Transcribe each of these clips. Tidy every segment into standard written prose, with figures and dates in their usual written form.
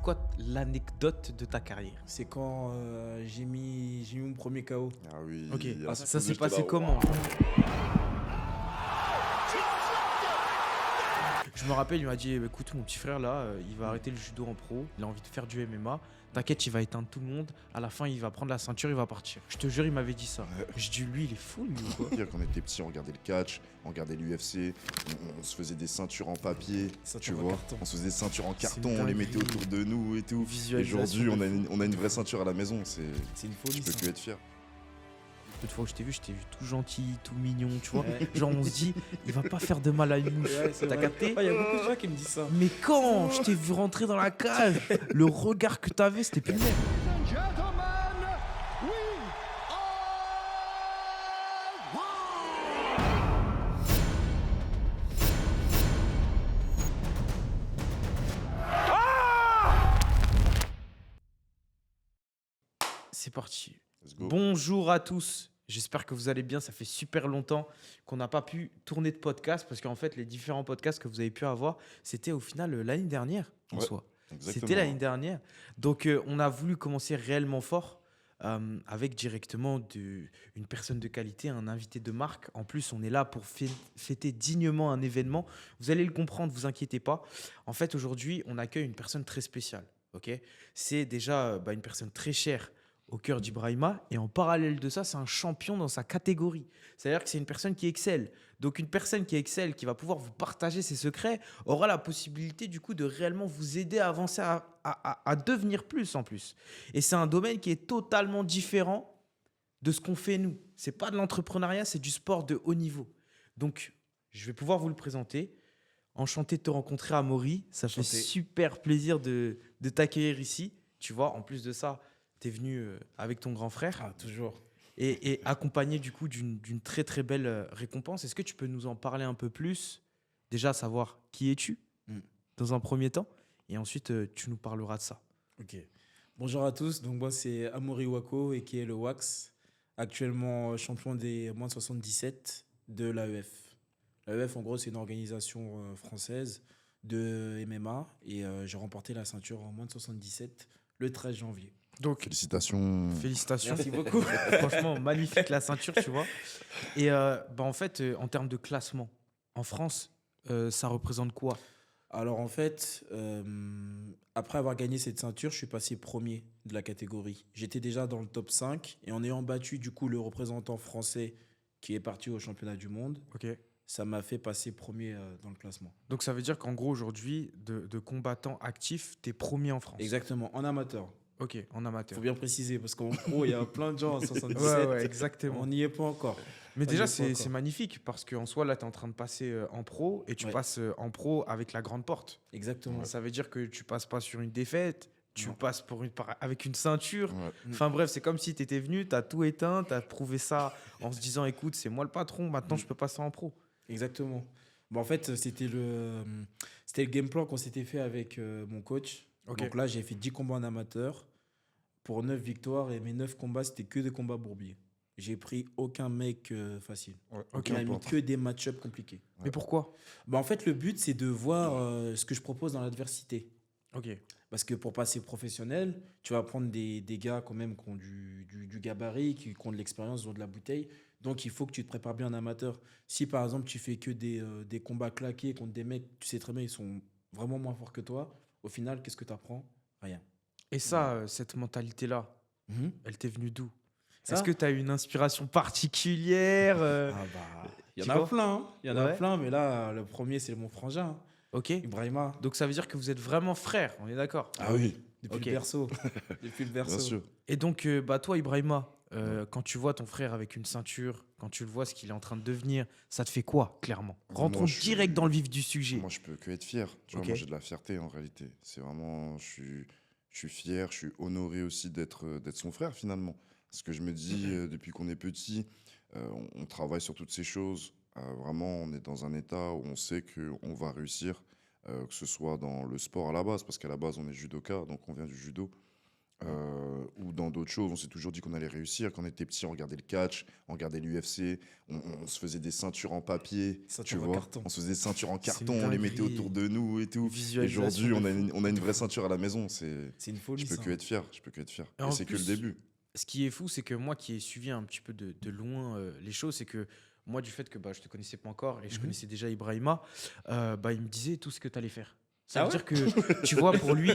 quoi l'anecdote de ta carrière? C'est quand j'ai mis mon premier KO. Ah oui. Ok, ah, ça s'est j'étais passé là, comment? Je me rappelle, il m'a dit écoute, mon petit frère là, il va arrêter le judo en pro, il a envie de faire du MMA. T'inquiète, il va éteindre tout le monde. À la fin, il va prendre la ceinture, il va partir. Je te jure, il m'avait dit ça. Ouais. Je dis lui, il est fou, lui ou quoi? Dire qu'on était petits, on regardait le catch, on regardait l'UFC, on se faisait des ceintures en papier, tu vois. On se faisait des ceintures en carton, une on les mettait dinguerie. autour de nous et tout. Et Visualisation aujourd'hui, de on a une vraie ceinture à la maison. C'est une tu folie. peux ça. que être fier. Toute fois où je t'ai vu tout gentil, tout mignon, tu vois. Ouais. Genre, on se dit, il va pas faire de mal à une mouche. Ouais, c'est T'as vrai. capté? Il y a beaucoup de gens qui me disent ça. Mais quand je t'ai vu rentrer dans la cage, le regard que t'avais, c'était plus le même. C'est parti. Let's go. Bonjour à tous. J'espère que vous allez bien. Ça fait super longtemps qu'on n'a pas pu tourner de podcast parce qu'en fait, les différents podcasts que vous avez pu avoir, c'était au final l'année dernière en Ouais, soi. Exactement. C'était l'année dernière. Donc, on a voulu commencer réellement fort avec directement une personne de qualité, un invité de marque. En plus, on est là pour fêter dignement un événement. Vous allez le comprendre, vous inquiétez pas. En fait, aujourd'hui, on accueille une personne très spéciale. Ok, c'est déjà une personne très chère au cœur d'Ibrahima. Et en parallèle de ça, c'est un champion dans sa catégorie. C'est-à-dire que c'est une personne qui excelle. Donc une personne qui excelle, qui va pouvoir vous partager ses secrets, aura la possibilité du coup de réellement vous aider à avancer, à devenir plus en plus. Et c'est un domaine qui est totalement différent de ce qu'on fait nous. C'est pas de l'entrepreneuriat, c'est du sport de haut niveau. Donc je vais pouvoir vous le présenter. Enchanté de te rencontrer, Amaury. Ça fait Enchanté. super plaisir de t'accueillir ici. Tu vois, en plus de ça, tu es venu avec ton grand frère Ah, toujours. et accompagné du coup d'une très très belle récompense. Est-ce que tu peux nous en parler un peu plus? Déjà, savoir qui es-tu dans un premier temps et ensuite tu nous parleras de ça. Ok. Bonjour à tous. Donc, moi, c'est Amaury Wako et qui est le Wax, actuellement champion des moins de 77 de l'AEF. L'AEF, en gros, c'est une organisation française de MMA et j'ai remporté la ceinture en moins de 77 le 13 janvier. Donc, Félicitations. félicitations. Merci beaucoup. Franchement, magnifique la ceinture, tu vois. Et en fait, en termes de classement, en France, ça représente quoi? Alors en fait, après avoir gagné cette ceinture, je suis passé premier de la catégorie. J'étais déjà dans le top 5 et en ayant battu du coup le représentant français qui est parti au championnat du monde, Ok. ça m'a fait passer premier dans le classement. Donc ça veut dire qu'en gros aujourd'hui, de combattants actifs, t'es premier en France. Exactement, en amateur. Ok, en Il amateur. faut bien préciser parce qu'en pro, il y a plein de gens en 77. Ouais, exactement. On n'y est pas encore. Mais On déjà, y est pas encore. c'est magnifique parce qu'en soi, là, tu es en train de passer en pro et tu Ouais. passes en pro avec la grande porte. Exactement. Ça veut dire que tu passes pas sur une défaite, tu Non. passes avec une ceinture. Ouais. Enfin bref, c'est comme si tu étais venu, tu as tout éteint, tu as prouvé ça en se disant écoute, c'est moi le patron, maintenant je peux passer en pro. Exactement. Bon, en fait, c'était le game plan qu'on s'était fait avec mon coach. Ok. Donc là, j'ai fait 10 combats en amateur pour 9 victoires et mes 9 combats, c'était que des combats bourbiers. J'ai pris aucun mec facile. Ok. Il a mis que des match-ups compliqués. Mais pourquoi? Bah, en fait, le but, c'est de voir ce que je propose dans l'adversité. Ok. Parce que pour passer professionnel, tu vas prendre des gars quand même qui ont du gabarit, qui ont de l'expérience, qui ont de la bouteille. Donc, il faut que tu te prépares bien en amateur. Si, par exemple, tu fais que des combats claqués contre des mecs, tu sais très bien, ils sont vraiment moins forts que toi. Au final, qu'est-ce que tu apprends? Rien. Et ça, cette mentalité-là, elle t'est venue d'où? Ça Est-ce que tu as eu une inspiration particulière Ah bah, il y Tu en a vois plein. Hein. Il y en a Ouais. plein, mais là, le premier, c'est mon frangin, Ok. Ibrahima. Donc ça veut dire que vous êtes vraiment frères, on est d'accord? Ah oui, Depuis Ok. le berceau. Depuis le berceau. bien sûr. Et donc, toi, Ibrahima, quand tu vois ton frère avec une ceinture, quand tu le vois ce qu'il est en train de devenir, ça te fait quoi, clairement? Rentrons Moi, je suis- direct dans le vif du sujet. Moi, je peux que être fier. Tu vois, Ok. moi, j'ai de la fierté en réalité. C'est vraiment, je suis fier, je suis honoré aussi d'être son frère finalement. Parce que je me dis, depuis qu'on est petit, on travaille sur toutes ces choses. Vraiment, on est dans un état où on sait qu'on va réussir, que ce soit dans le sport à la base, parce qu'à la base, on est judoka, donc on vient du judo. ou dans d'autres choses. On s'est toujours dit qu'on allait réussir. Quand on était petit, on regardait le catch, on regardait l'UFC, on se faisait des ceintures en papier, Ceinture tu en vois. carton. On se faisait des ceintures en C'est une carton, on les mettait dinguerie. autour de nous et tout. Et Visualisation aujourd'hui, on de a fou. on a une vraie ceinture à la maison. C'est une folie, Je peux ça. que être fier. Je peux que être fier. Et Et en c'est que le plus, début. ce qui est fou, c'est que moi qui ai suivi un petit peu de loin les choses, c'est que moi, du fait que je te connaissais pas encore et je Mhm. connaissais déjà Ibrahima, il me disait tout ce que tu allais faire. Ça Ah veut ouais dire que, tu vois, pour lui,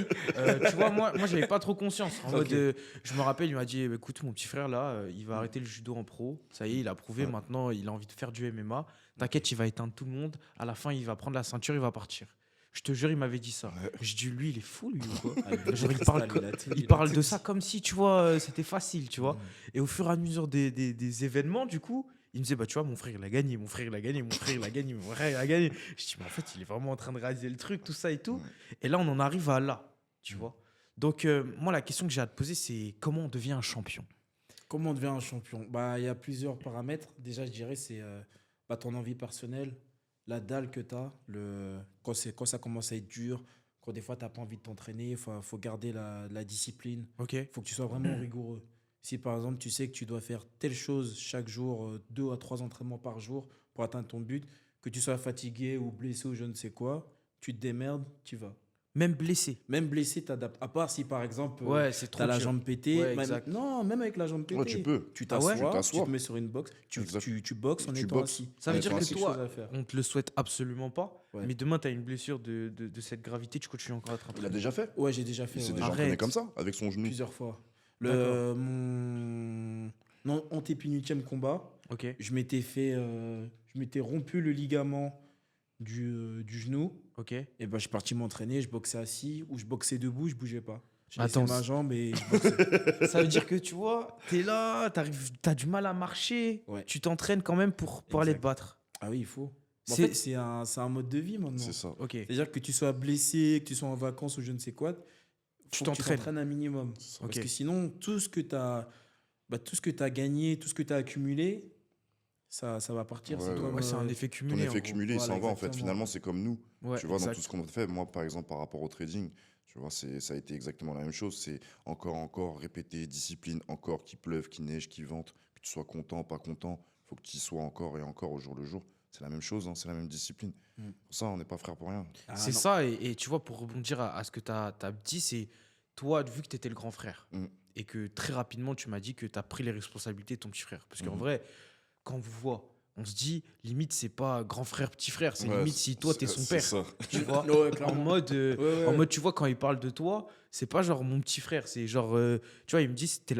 tu vois, moi j'avais pas trop conscience. En mode, Ok. je me rappelle, il m'a dit, écoute, mon petit frère, là, il va arrêter le judo en pro. Ça y est, il a prouvé, Ouais. maintenant, il a envie de faire du MMA. T'inquiète, il va éteindre tout le monde. À la fin, il va prendre la ceinture, il va partir. Je te jure, il m'avait dit ça. Ouais. Je dis, lui, il est fou, lui, ou quoi Ah, le Genre, il cristal, parle, il a parle tout de dit. ça comme si, tu vois, c'était facile, tu vois. Mhm. Et au fur et à mesure des événements, du coup, il me disait, tu vois, mon frère, il a gagné, mon frère, il a gagné, mon frère, il a gagné, mon frère, il a gagné. Je dis, mais en fait, il est vraiment en train de réaliser le truc, tout ça et tout. Ouais. Et là, on en arrive à là, tu Mm. vois. Donc, moi, la question que j'ai à te poser, c'est comment on devient un champion? Comment on devient un champion? Bah, il y a plusieurs paramètres. Déjà, je dirais, c'est ton envie personnelle, la dalle que tu as, quand ça commence à être dur, quand des fois, tu n'as pas envie de t'entraîner, il faut garder la discipline. Ok. Il faut que tu sois vraiment rigoureux. Si par exemple, tu sais que tu dois faire telle chose chaque jour, 2 à 3 entraînements par jour pour atteindre ton but, que tu sois fatigué ou blessé ou je ne sais quoi, tu te démerdes, tu vas. Même blessé. Même blessé, t'adaptes. À part si par exemple, Ouais, c'est t'as trop la dur. jambe pétée. Ouais, même- exact. non, même avec la jambe pétée. Ouais, tu peux. Tu Ah ouais t'assois, Tu t'assois. tu te mets sur une box, Exact. tu boxes en Tu étant boxes. assis. Ça veut Ouais, dire enfin, que c'est quelque chose toi, à faire. on te le souhaite absolument pas. Ouais. Mais demain, tu as une blessure de cette gravité, tu continues encore à te Il l'a rattraper. déjà fait. Ouais, j'ai déjà fait Il s'est ouais, déjà Arrête. entraîné comme ça, avec son genou. plusieurs fois. D'accord. Mon non, antépénultième combat, Ok. je m'étais rompu le ligament du genou. Ok. Et ben, je suis parti m'entraîner, je boxais assis ou je boxais debout, je bougeais pas. J'ai Attends, laissé ma jambe et je boxais. Ça veut dire que tu vois, t'es là, t'as du mal à marcher, Ouais. tu t'entraînes quand même pour aller te Exact. battre. Ah oui, il faut. En C'est- fait, c'est un mode de vie maintenant. C'est ça. Ok. C'est-à-dire que tu sois blessé, que tu sois en vacances ou je ne sais quoi, Tu faut que tu t'entraînes. t'entraînes un minimum. ça. Parce Ok. que sinon, tout ce que tu as gagné, tout ce que tu as accumulé, ça va partir. Ouais, c'est ouais. comme, Ouais, c'est un effet Ton cumulé. en effet gros. cumulé, il Voilà, s'en va en fait. exactement. Finalement, c'est comme nous. Ouais, Tu vois, dans exact. tout ce qu'on fait. Moi, par exemple, par rapport au trading, tu vois, ça a été exactement la même chose. C'est encore, répéter, discipline, encore, qu'il pleuve, qu'il neige, qu'il vente, que tu sois content, pas content. Il faut que tu y sois encore et encore au jour le jour. C'est la même chose, hein, c'est la même discipline. Mm. Pour ça, on n'est pas frères pour rien. Ah, C'est non. ça, et tu vois, pour rebondir à ce que tu as dit, c'est toi, vu que tu étais le grand frère, Mm. et que très rapidement, tu m'as dit que tu as pris les responsabilités de ton petit frère. Parce qu'en Mhm. vrai, quand on vous voit, on se dit, limite, c'est pas grand frère, petit frère, c'est Ouais, limite si toi, t'es son c'est père. ça. Tu vois, Ouais, en clairement. mode, Ouais, en ouais. mode, tu vois, quand il parle de toi, c'est pas genre mon petit frère, c'est genre, tu vois, il me dit, t'es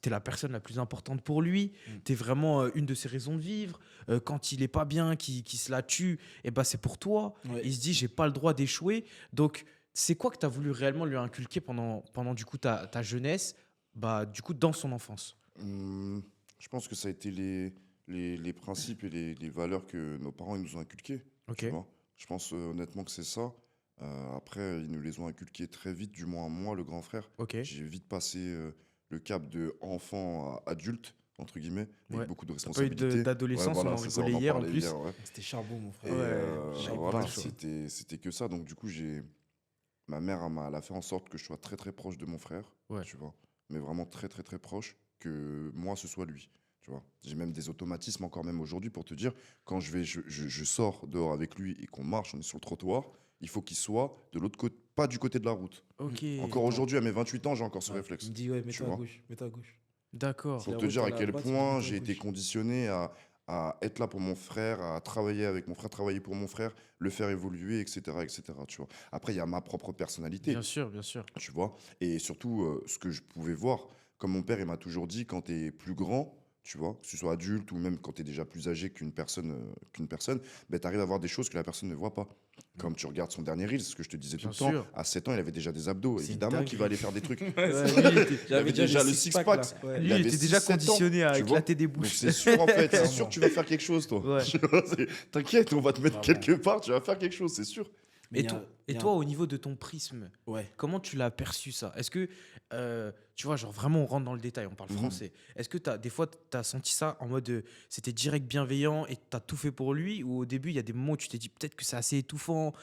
la personne la plus importante pour lui, Mm. t'es vraiment une de ses raisons de vivre. Quand il est pas bien, qu'il se la tue, et ben c'est pour toi. Ouais. Il se dit, j'ai pas le droit d'échouer. Donc, c'est quoi que tu as voulu réellement lui inculquer pendant du coup, ta jeunesse, du coup, dans son enfance? Je pense que ça a été les principes et les valeurs que nos parents ils nous ont inculqués. Ok. Tu vois. Je pense honnêtement que c'est ça. Après, ils nous les ont inculqués très vite, du moins moi, le grand frère. Ok. J'ai vite passé le cap de enfant à adulte, entre guillemets, avec Ouais. beaucoup de T'as pas eu responsabilités. d'adolescence, on en c'est ça, rigolait hier, en parlait plus. hier, ouais. C'était charbon, mon Et frère. Ouais, j'avais voilà, pas le choix. c'était que ça. Donc du coup, ma mère, elle a fait en sorte que je sois très très proche de mon frère, Ouais. tu vois. Mais vraiment très très très proche, que moi ce soit lui, tu vois. J'ai même des automatismes encore même aujourd'hui pour te dire, quand je sors dehors avec lui et qu'on marche, on est sur le trottoir, il faut qu'il soit de l'autre côté, pas du côté de la route. Ok. Encore aujourd'hui, à mes 28 ans, j'ai encore ce Ouais. réflexe. Il me dit, ouais, Tu mets-toi à vois. gauche, mets-toi à gauche. D'accord. Pour la te route dire à à la quel droite, point c'est j'ai plutôt à été gauche. conditionné à être là pour mon frère, à travailler avec mon frère, travailler pour mon frère, le faire évoluer, etc., etc., tu vois. Après, il y a ma propre personnalité, Bien sûr, bien sûr. tu vois. Et surtout, ce que je pouvais voir, comme mon père, il m'a toujours dit, quand tu es plus grand, tu vois, que tu sois adulte ou même quand tu es déjà plus âgé qu'une personne, ben, tu arrives à voir des choses que la personne ne voit pas. Comme tu regardes son dernier reel, ce que je te disais tout Bien le temps, sûr. à 7 ans, il avait déjà des abdos. C'est une Évidemment qu'il va aller dinguerie. faire des trucs. Il avait déjà le les six-pack, là. là. Ouais. Il Lui, il avait était déjà 6-7 ans, conditionné à tu vois. éclater des Donc bouches. c'est sûr en fait, c'est Clairement. sûr que tu vas faire quelque chose toi. Ouais. Tu vois, t'inquiète, on va te mettre Clairement. quelque part, tu vas faire quelque chose, c'est sûr. Mais Et il y a- toi, il y a- toi, au niveau de ton prisme, Ouais. comment tu l'as perçu ça? Est-ce que, tu vois, genre vraiment on rentre dans le détail, on parle Mhm. français. Est-ce que des fois, tu as senti ça en mode c'était direct bienveillant et tu as tout fait pour lui? Ou au début, il y a des moments où tu t'es dit peut-être que c'est assez étouffant?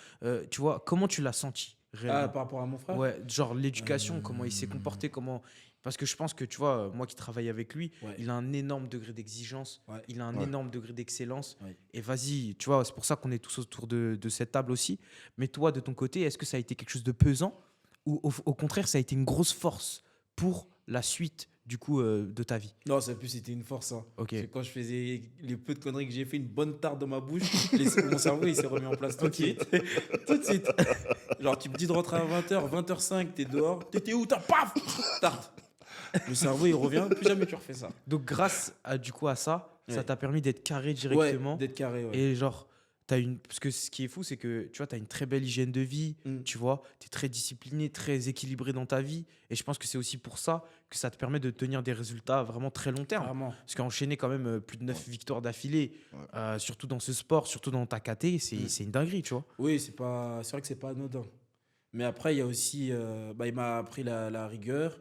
Tu vois, comment tu l'as senti? réellement? par rapport à mon frère? Ouais, genre l'éducation, comment il s'est Euh, comporté, comment... Parce que je pense que, tu vois, moi qui travaille avec lui, Ouais, il a un énorme degré d'exigence, ouais, il a un Ouais. énorme degré d'excellence. ouais. Et vas-y, tu vois, c'est pour ça qu'on est tous autour de cette table aussi. Mais toi, de ton côté, est-ce que ça a été quelque chose de pesant ou au contraire, ça a été une grosse force pour la suite, du coup, de ta vie? Non, ça plus c'était une force, hein. Ok. C'est quand je faisais les peu de conneries que j'ai fait, une bonne tarte dans ma bouche, mon cerveau il s'est remis en place tout de suite. Tout de suite. Genre, tu me dis de rentrer à 20h, 20h05, t'es dehors, t'étais où? T'as paf! Tarte. Le cerveau il revient, plus jamais tu refais ça. Donc, grâce à, du coup, à ça, ça Ouais. t'a permis d'être carré Ouais, directement. d'être carré, ouais. Et genre, t'as une... Parce que ce qui est fou, c'est que tu vois, tu as une très belle hygiène de vie, Mm. tu vois, tu es très discipliné, très équilibré dans ta vie. Et je pense que c'est aussi pour ça que ça te permet de tenir des résultats vraiment très long terme. Carrément. Parce qu'enchaîner quand même plus de 9 victoires d'affilée, Ouais. surtout dans ce sport, surtout dans ta KT, c'est une dinguerie, tu vois. Oui, c'est vrai que c'est pas anodin. Mais après, il y a aussi, il m'a appris la rigueur.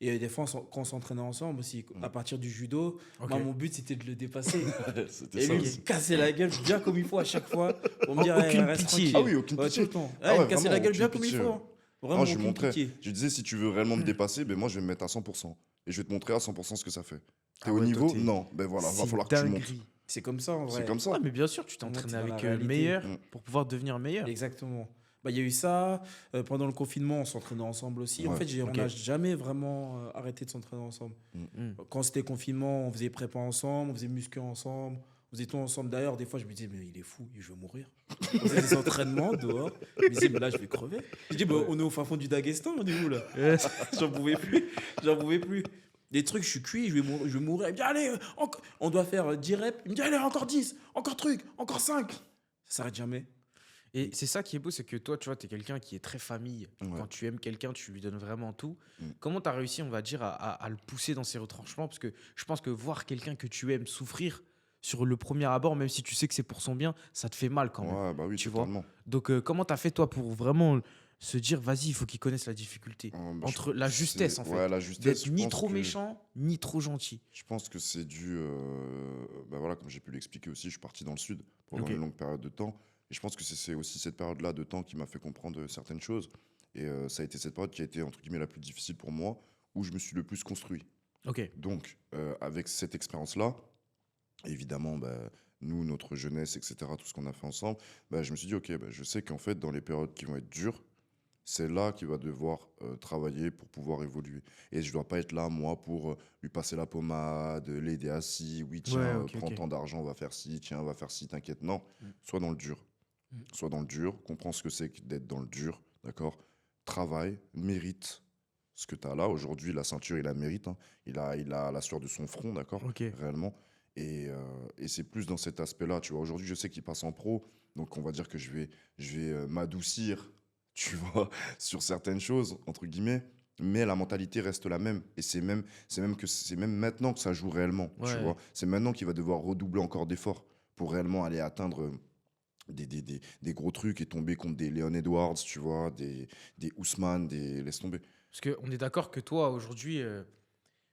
Et des fois, quand on s'entraînait ensemble aussi, à partir du judo, Ok. moi, mon but, c'était de le dépasser. C'était Et ça lui, il aussi. me cassait la gueule bien comme il faut à chaque fois. Pour me dire, Aucune reste pitié. tranquille. Ah oui, aucune Ouais, pitié. tout le temps. Ah il ouais, me cassait la vraiment, gueule bien aucune comme il pitié, faut. ouais. Hein. Vraiment, Non, je lui aucune montrais. pitié. Je lui disais, si tu veux réellement me dépasser, ben moi, je vais me mettre à 100%. Et je vais te montrer à 100% ce que ça fait. T'es Ah au ouais, toi, niveau? t'es- Non. Ben voilà, c'est va une falloir que tu montes. dinguerie. C'est comme ça, en vrai. C'est comme ça. Ouais, mais bien sûr, tu t'es On monte entraîné dans avec la le réalité. meilleur Mm. pour pouvoir devenir meilleur. Exactement. Il y a eu ça. Pendant le confinement, on s'entraînait ensemble aussi. En Ouais. fait, on Ok. n'a jamais vraiment arrêté de s'entraîner ensemble. Mm. Quand c'était confinement, on faisait prépa ensemble, on faisait muscu ensemble, on faisait tout ensemble. D'ailleurs, des fois, je me disais, mais il est fou, je vais mourir. On faisait des entraînements dehors. Je me disais, mais là, je vais crever. Je dis, on est au fin fond du Daghestan, on est où là? J'en pouvais plus. J'en pouvais plus. Des trucs, je suis cuit, je vais mourir. Il me dit, allez, on doit faire 10 reps. Il me dit, allez, encore 10, encore truc, encore 5. Ça s'arrête jamais. Et c'est ça qui est beau, c'est que toi, tu vois, tu es quelqu'un qui est très famille. Ouais. Quand tu aimes quelqu'un, tu lui donnes vraiment tout. Mm. Comment tu as réussi, on va dire, à le pousser dans ses retranchements? Parce que je pense que voir quelqu'un que tu aimes souffrir sur le premier abord, même si tu sais que c'est pour son bien, ça te fait mal quand même. Ouais, bah oui, Tu vois. totalement. Donc, comment tu as fait, toi, pour vraiment se dire, vas-y, il faut qu'il connaisse la difficulté? Bah, Entre la justesse, en fait. Ouais, la justesse. D'être je ni pense trop que- méchant, ni trop gentil. Je pense que c'est dû. Bah voilà, comme j'ai pu l'expliquer aussi, je suis parti dans le sud pendant Ok. une longue période de temps. Et je pense que c'est aussi cette période-là de temps qui m'a fait comprendre certaines choses. Et ça a été cette période qui a été, entre guillemets, la plus difficile pour moi, où je me suis le plus construit. Ok. Donc, avec cette expérience-là, évidemment, bah, nous, notre jeunesse, etc., tout ce qu'on a fait ensemble, bah, je me suis dit, ok, bah, je sais qu'en fait, dans les périodes qui vont être dures, c'est là qu'il va devoir travailler pour pouvoir évoluer. Et je ne dois pas être là, moi, pour lui passer la pommade, l'aider à ci, oui, tiens, Ouais, ok, prends ok. tant d'argent, on va faire ci, tiens, on va faire ci, t'inquiète. Non, Mm. sois dans le dur. Mm. Sois dans le dur, comprends ce que c'est que d'être dans le dur, d'accord? Travaille, mérite ce que tu as là. Aujourd'hui, la ceinture, il la mérite. Hein. Il a la sueur de son front, d'accord? Ok. Réellement. Et c'est plus dans cet aspect-là, tu vois. Aujourd'hui, je sais qu'il passe en pro, donc on va dire que je vais m'adoucir, tu vois, sur certaines choses, entre guillemets. Mais la mentalité reste la même. Et c'est même maintenant que ça joue réellement, tu Ouais. vois. C'est maintenant qu'il va devoir redoubler encore d'efforts pour réellement aller atteindre des gros trucs et tomber contre des Leon Edwards, tu vois, des Ousmane, laisse tomber. Parce qu'on est d'accord que toi, aujourd'hui,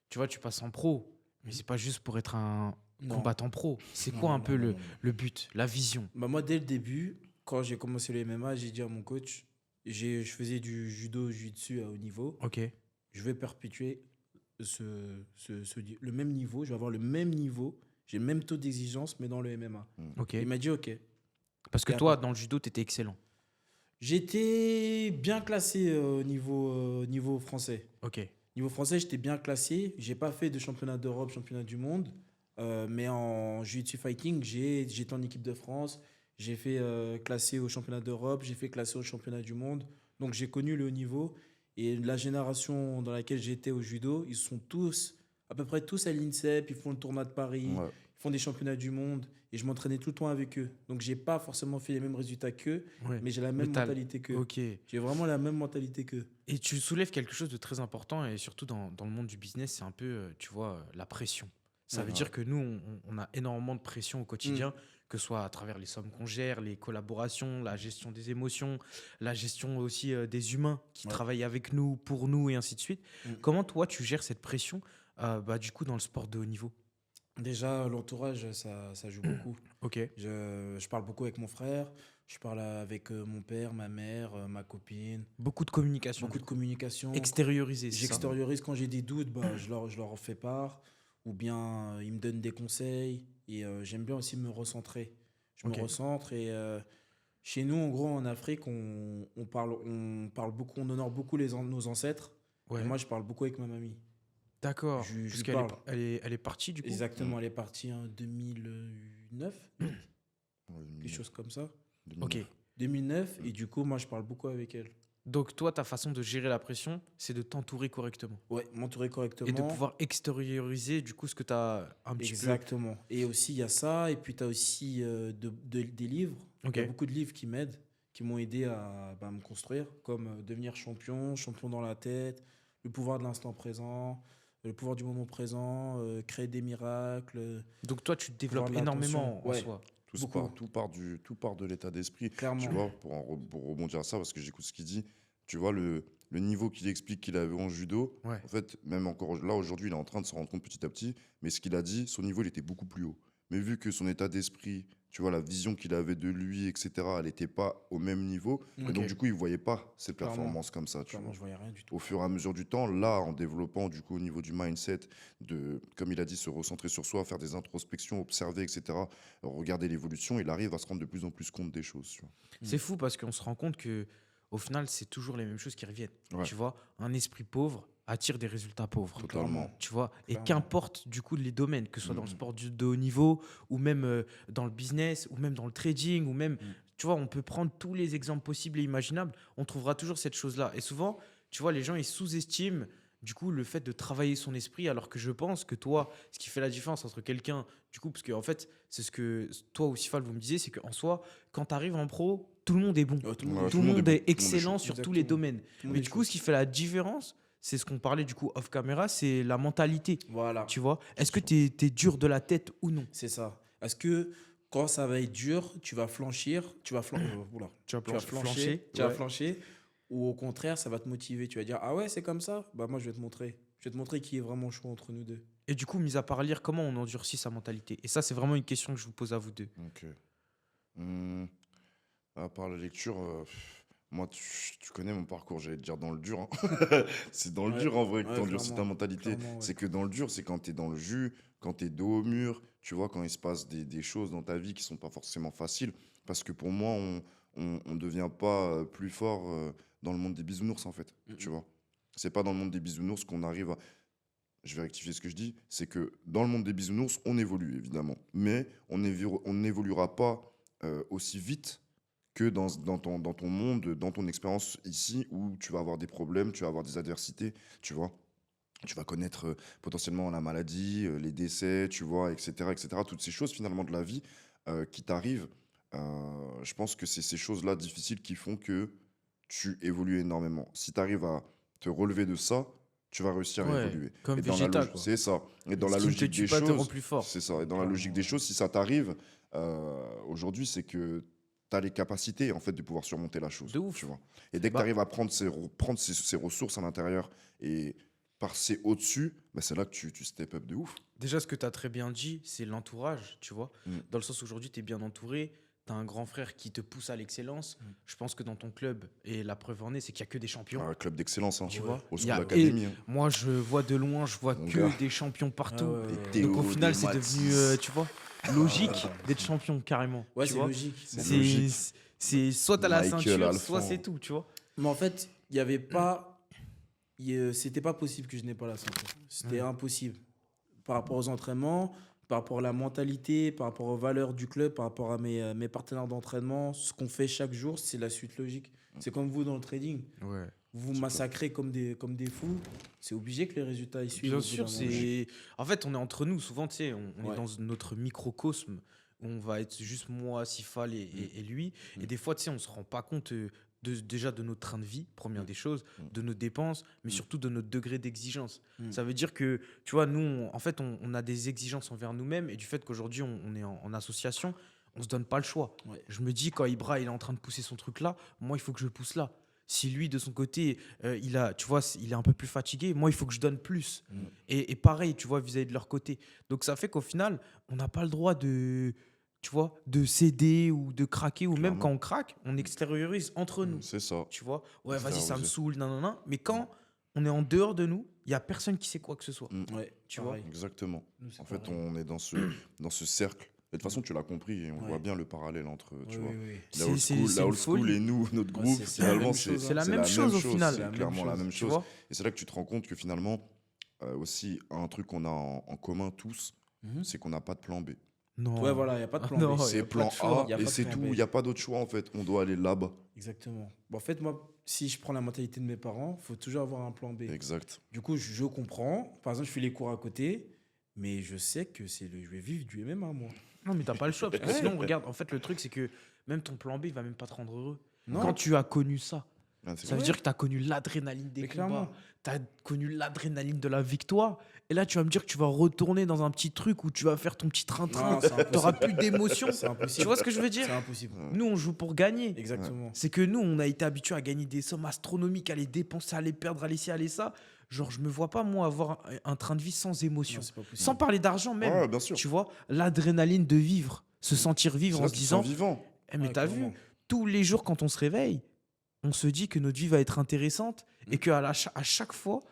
tu vois, tu passes en pro, mais c'est pas juste pour être un Non. combattant pro. C'est Non, quoi non, un non, peu non, le, non, non. le but, la vision? Moi, dès le début, quand j'ai commencé le MMA, j'ai dit à mon coach, je faisais du judo, jiu-jitsu à haut niveau. Ok. Je vais perpétuer le même niveau. Je vais avoir le même niveau. J'ai le même taux d'exigence, mais dans le MMA. Ok. Il m'a dit OK. Parce que Et toi, après- dans le judo, tu étais excellent. J'étais bien classé au niveau français. Ok. Niveau français, j'étais bien classé. J'ai pas fait de championnat d'Europe, championnat du monde. Mais en Jiu-Jitsu Fighting, j'étais en équipe de France. J'ai fait classer au championnat d'Europe. J'ai fait classer au championnat du monde. Donc j'ai connu le haut niveau. Et la génération dans laquelle j'étais au judo, ils sont tous, à peu près tous à l'INSEP. Ils font le tournoi de Paris. Ouais. Ils font des championnats du monde. Et je m'entraînais tout le temps avec eux. Donc j'ai pas forcément fait les mêmes résultats qu'eux. Ouais. Mais j'ai la même Mais t'as- mentalité qu'eux. Ok. J'ai vraiment la même mentalité qu'eux. Et tu soulèves quelque chose de très important, et surtout dans le monde du business, c'est un peu, tu vois, la pression. Ça veut Ouais. dire que nous, on a énormément de pression au quotidien, que ce soit à travers les sommes qu'on gère, les collaborations, la gestion des émotions, la gestion aussi des humains qui Ouais. travaillent avec nous, pour nous, et ainsi de suite. Mm. Comment toi, tu gères cette pression, du coup, dans le sport de haut niveau? Déjà, l'entourage, ça joue beaucoup. Ok. Je parle beaucoup avec mon frère, je parle avec mon père, ma mère, ma copine. Beaucoup de communication, Beaucoup du de coup. communication. Extérioriser, c'est ça? J'extériorise quand j'ai des doutes, bah, je leur en fais part. Ou bien ils me donnent des conseils. Et j'aime bien aussi me recentrer. Je me Ok. recentre et chez nous, en gros, en Afrique, on parle beaucoup, on honore beaucoup nos ancêtres. Et Ouais. moi, je parle beaucoup avec ma mamie. D'accord. Je lui Puisqu'elle est, parle. elle est partie, du coup? Mm. Exactement, elle est partie en 2009, Ouais, quelque chose comme ça. Ok. 2009. 2009, Mm. et du coup, moi, je parle beaucoup avec elle. Donc, toi, ta façon de gérer la pression, c'est de t'entourer correctement. Ouais, m'entourer Et de correctement. pouvoir extérioriser, du coup, ce que tu as un petit peu. Exactement. Et aussi, il y a ça. Et puis, tu as aussi des livres. Il Ok. y a beaucoup de livres qui m'aident, qui m'ont aidé à me construire, comme Devenir champion, Champion dans la tête, Le pouvoir de l'instant présent, Le pouvoir du moment présent, Créer des miracles, Donc, toi, tu te Pouvoir développes de l'attention. énormément en Ouais, soi. beaucoup, Tout part de l'état d'esprit. Tu clairement. vois, pour rebondir à ça, parce que j'écoute ce qu'il dit, tu vois, le niveau qu'il explique qu'il avait en judo, Ouais. en fait, même encore là, aujourd'hui, il est en train de se rendre compte petit à petit, mais ce qu'il a dit, son niveau, il était beaucoup plus haut. Mais vu que son état d'esprit, tu vois, la vision qu'il avait de lui, etc., elle n'était pas au même niveau, et Mm. donc, Ok. du coup, il ne voyait pas ses Clairement. performances comme ça, tu Clairement, vois. je voyais rien du tout. Au fur et à mesure du temps, là, en développant du coup au niveau du mindset, comme il a dit, se recentrer sur soi, faire des introspections, observer, etc., regarder l'évolution, il arrive à se rendre de plus en plus compte des choses. Tu C'est fou parce qu'on se rend compte que au final, c'est toujours les mêmes choses qui reviennent. vois. Ouais, Tu vois, un esprit pauvre attire des résultats pauvres. totalement. Tu vois, et Clairement. qu'importe du coup les domaines, que ce soit dans le Mhm. sport de haut niveau, ou même dans le business, ou même dans le trading, ou même, Mm. tu vois, on peut prendre tous les exemples possibles et imaginables, on trouvera toujours cette chose-là. Et souvent, tu vois, les gens, ils sous-estiment du coup le fait de travailler son esprit, alors que je pense que toi, ce qui fait la différence entre quelqu'un, du coup, parce que en fait, c'est ce que toi ou Sifal, vous me disiez, c'est qu'en soi, quand tu arrives en pro, tout le monde est bon. Tout le monde Ouais, est Tout tout le le chaud. monde est monde bon, est tout le monde est excellent chaud. sur tous les Exactement. domaines. Tout le monde Mais est du chaud. coup, ce qui fait la différence, c'est ce qu'on parlait du coup off caméra, c'est la mentalité. Voilà. Tu vois, est-ce que Sûr. tu es dur de la tête ou non? C'est ça. Est-ce que quand ça va être dur, tu vas flanchir, oula, Tu vas tu vas flancher, tu vas ouais. flancher, ou au contraire, ça va te motiver. Tu vas dire, ah ouais, c'est comme ça? Bah moi, je vais te montrer. Je vais te montrer qui est vraiment chaud entre nous deux. Et du coup, mis à part lire, comment on endurcit sa mentalité? Et ça, c'est vraiment une question que je vous pose à vous deux. Ok. Hmm, à part la lecture, moi, tu connais mon parcours, j'allais te dire dans le dur, hein. C'est dans le Ouais, dur en vrai que ouais, tu endurcis ta clairement. mentalité. Clairement, ouais. C'est que dans le dur, c'est quand tu es dans le jus, quand tu es dos au mur, tu vois, quand il se passe des choses dans ta vie qui sont pas forcément faciles. Parce que pour moi, on devient pas plus fort dans le monde des bisounours, en fait. Tu Mhm. vois. C'est pas dans le monde des bisounours qu'on arrive à. Je vais rectifier ce que je dis. C'est que dans le monde des bisounours, on évolue, évidemment. Mais on n'évoluera pas aussi vite que dans ton monde, dans ton expérience ici, où tu vas avoir des problèmes, tu vas avoir des adversités, tu vois. Tu vas connaître potentiellement la maladie, les décès, tu vois, etc., etc. Toutes ces choses finalement de la vie qui t'arrivent. Je pense que c'est ces choses-là difficiles qui font que tu évolues énormément. Si tu arrives à te relever de ça, tu vas réussir à Ouais, évoluer. comme Et dans la Vegeta, logique, quoi. c'est ça. Et dans Ce la qui ne te logique tue des pas te rend choses, plus fort. c'est ça. Et dans la Clairement, logique des ouais. choses, si ça t'arrive, aujourd'hui, c'est que tu as les capacités en fait de pouvoir surmonter la chose, De ouf. tu vois. Et dès que tu Bah, arrives à prendre ces ressources à l'intérieur et passer au-dessus, bah, c'est là que tu step up de ouf. déjà, ce que tu as très bien dit, c'est l'entourage, tu vois. Mm. Dans le sens où aujourd'hui, tu es bien entouré, tu as un grand frère qui te pousse à l'excellence. Mm. Je pense que dans ton club, et la preuve en est, c'est qu'il n'y a que des champions. Un club d'excellence, hein, Tu Ouais. vois, au il sein y de a, l'académie. Hein. moi, je vois de loin, je vois Mon que gars. des champions Ah partout. ouais, Des ouais, ouais. Théo, Donc au final, des c'est devenu, Mathis. tu vois, Ah, logique ouais. d'être champion carrément. Ouais, Tu c'est vois, logique. C'est c'est logique. c'est soit t'as la Michael ceinture, Alphand. soit c'est tout, tu vois. Mais en fait, il y avait pas. C'était pas possible que je n'ai pas la santé. C'était Ouais. impossible. Par rapport aux entraînements, par rapport à la mentalité, par rapport aux valeurs du club, par rapport à mes partenaires d'entraînement, ce qu'on fait chaque jour, c'est la suite logique. C'est comme vous dans le trading. Ouais. Vous massacrez comme des fous. C'est obligé que les résultats y suivent. Bien au bout sûr, d'un moment. c'est. En fait, on est entre nous. Souvent, tu sais, on est Ouais. dans notre microcosme. Où on va être juste moi, Sifal et lui. Mm. Et des fois, tu sais, on se rend pas compte déjà de notre train de vie, première Mm. des choses, Mm. de nos dépenses, mais Mm. surtout de notre degré d'exigence. Mm. Ça veut dire que, tu vois, nous, en fait, on a des exigences envers nous-mêmes. Et du fait qu'aujourd'hui, on est en association, on se donne pas le choix. Ouais. Je me dis, quand Ibra il est en train de pousser son truc là, moi, il faut que je pousse là. Si lui, de son côté, tu vois, il est un peu plus fatigué, moi, il faut que je donne plus. Mm. Et pareil, tu vois, vis-à-vis de leur côté. Donc, ça fait qu'au final, on n'a pas le droit tu vois, de céder ou de craquer, ou même Clairement. quand on craque, on extériorise entre nous. C'est ça. Tu vois, ouais, vas-y, ça me Extérioriser. saoule, non, non, non. Mais quand on est en dehors de nous, il n'y a personne qui sait quoi que ce soit. Mm. Ouais, Tu vois. pareil. Exactement. Nous, c'est En fait, pareil. on est dans ce cercle. Et de toute façon, tu l'as compris, et on Ouais. voit bien le parallèle entre, tu Oui, vois, oui, oui. C'est la une old school folie. et nous, notre Ouais, groupe, c'est la finalement, même chose, C'est la même chose au final. C'est la même clairement la chose, même Tu chose. vois. Et c'est là que tu te rends compte que finalement, aussi, un truc qu'on a en commun tous, Mhm. c'est qu'on n'a pas de plan B. Non. Ouais, voilà, il n'y a pas de plan Non, B. y a C'est pas de plan choix. A Y a et pas de c'est plan tout. B. Il n'y a pas d'autre choix, en fait. On doit aller là-bas. Exactement. Bon, en fait, moi, si je prends la mentalité de mes parents, il faut toujours avoir un plan B. Exact. Du coup, je comprends. Par exemple, je fais les cours à côté, mais je sais que je vais vivre du MMA, moi. Non, mais t'as pas le choix. Parce que Ouais. sinon, regarde, en fait, le truc, c'est que même ton plan B, il va même pas te rendre heureux. Non. Quand tu as connu ça, Ah, c'est ça veut Ouais. dire que tu as connu l'adrénaline des Mais combats. clairement. Tu as connu l'adrénaline de la victoire. Et là, tu vas me dire que tu vas retourner dans un petit truc où tu vas faire ton petit train-train. Non, c'est Tu n'auras impossible. plus d'émotion. C'est impossible. Tu vois ce que je veux dire? C'est impossible. Nous, on joue pour gagner. Exactement. C'est que nous, on a été habitués à gagner des sommes astronomiques, à les dépenser, à les perdre, à les ci, à les ça. Genre, je me vois pas, moi, avoir un train de vie sans émotion. Non, c'est pas possible. Sans parler d'argent même. Ouais, bien sûr. Tu vois, l'adrénaline de vivre, se sentir vivre C'est en là se que tu te sens disant, vivant. eh, mais Ouais, t'as vu, clairement. tous les jours quand on se réveille, on se dit que notre vie va être intéressante et qu'à à chaque fois,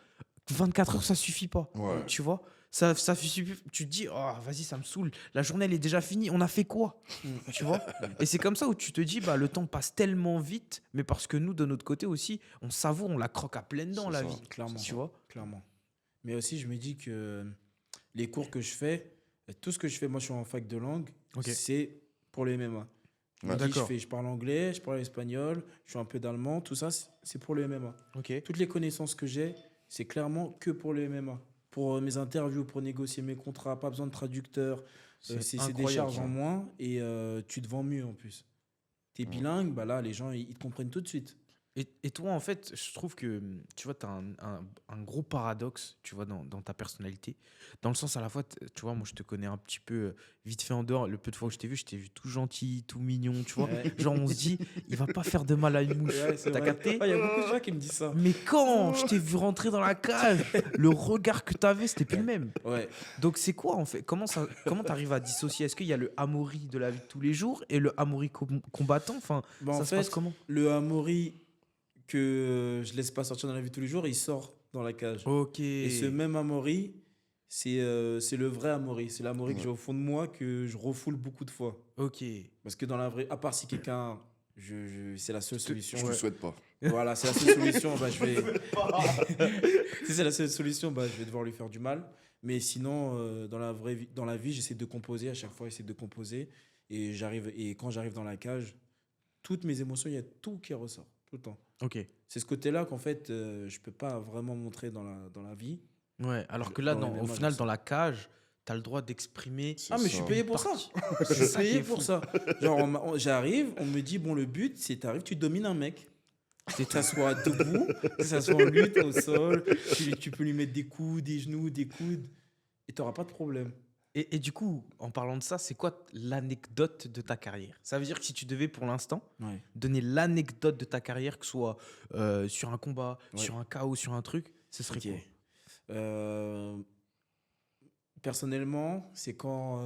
24 heures, ça suffit pas. Ouais. Tu vois, ça suffit. Tu te dis, oh, vas-y, ça me saoule. La journée, elle est déjà finie. On a fait quoi? Tu vois? Et c'est comme ça où tu te dis, bah, le temps passe tellement vite, mais parce que nous, de notre côté aussi, on savoure, on la croque à pleines dents, C'est la ça. vie. Clairement. Tu vois? Clairement. Mais aussi, je me dis que les cours que je fais, tout ce que je fais, moi, je suis en fac de langue, Ok. c'est pour le MMA. Je me Ouais. dis, D'accord. je parle anglais, je parle espagnol, je fais un peu d'allemand, tout ça, c'est pour le MMA. Ok. Toutes les connaissances que j'ai, c'est clairement que pour le MMA. Pour mes interviews, pour négocier mes contrats, pas besoin de traducteur. C'est des incroyable, charges ça. en moins et tu te vends mieux en plus. T'es bilingue, bah là, les gens, ils te comprennent tout de suite. Et toi, en fait, je trouve que, tu vois, tu as un gros paradoxe, tu vois, dans ta personnalité. Dans le sens, à la fois, tu vois, moi, je te connais un petit peu vite fait en dehors. Le peu de fois que je t'ai vu tout gentil, tout mignon, tu vois. Ouais. Genre, on se dit, il va pas faire de mal à une mouche. Ouais, c'est T'as vrai. capté? Ah, il y a beaucoup de gens qui me disent ça. Mais quand je t'ai vu rentrer dans la cage, le regard que tu avais, c'était plus le même. Ouais. Donc, c'est quoi, en fait? Comment tu arrives à dissocier? Est-ce qu'il y a le Amaury de la vie de tous les jours et le Amaury combattant? Enfin, Bah, ça en se passe fait, comment? le Amaury que je laisse pas sortir dans la vie de tous les jours, il sort dans la cage. Ok. Et ce même Amaury, c'est le vrai Amaury. C'est l'Amaury que j'ai au fond de moi, que je refoule beaucoup de fois. Ok. Parce que dans la vraie, à part si quelqu'un, c'est la seule solution. Je te le souhaite pas. Voilà, c'est la seule solution. Bah, je vais. Si c'est la seule solution, bah, je vais devoir lui faire du mal. Mais sinon, dans la vraie vie, dans la vie, j'essaie de composer. À chaque fois, j'essaie de composer. Et quand j'arrive dans la cage, toutes mes émotions, il y a tout qui ressort tout le temps. Ok. C'est ce côté-là qu'en fait, je peux pas vraiment montrer dans la vie. Ouais, alors que là, Dans les au MMA, final, je dans la cage, tu as le droit d'exprimer. C'est Ah, mais je ça. suis payé pour ça. Je C'est suis ça qui payé est pour fou. ça. Genre, j'arrive, on me dit, bon, le but, c'est t'arrives, tu domines un mec. Tu t'assois debout, tu t'assois en lutte au sol, tu peux lui mettre des coups, des genoux, des coudes, et tu n'auras pas de problème. Et du coup, en parlant de ça, c'est quoi l'anecdote de ta carrière? Ça veut dire que si tu devais, pour l'instant, Ouais. donner l'anecdote de ta carrière, que ce soit sur un combat, Ouais. sur un KO, sur un truc, ce serait Ok. quoi? Personnellement, c'est quand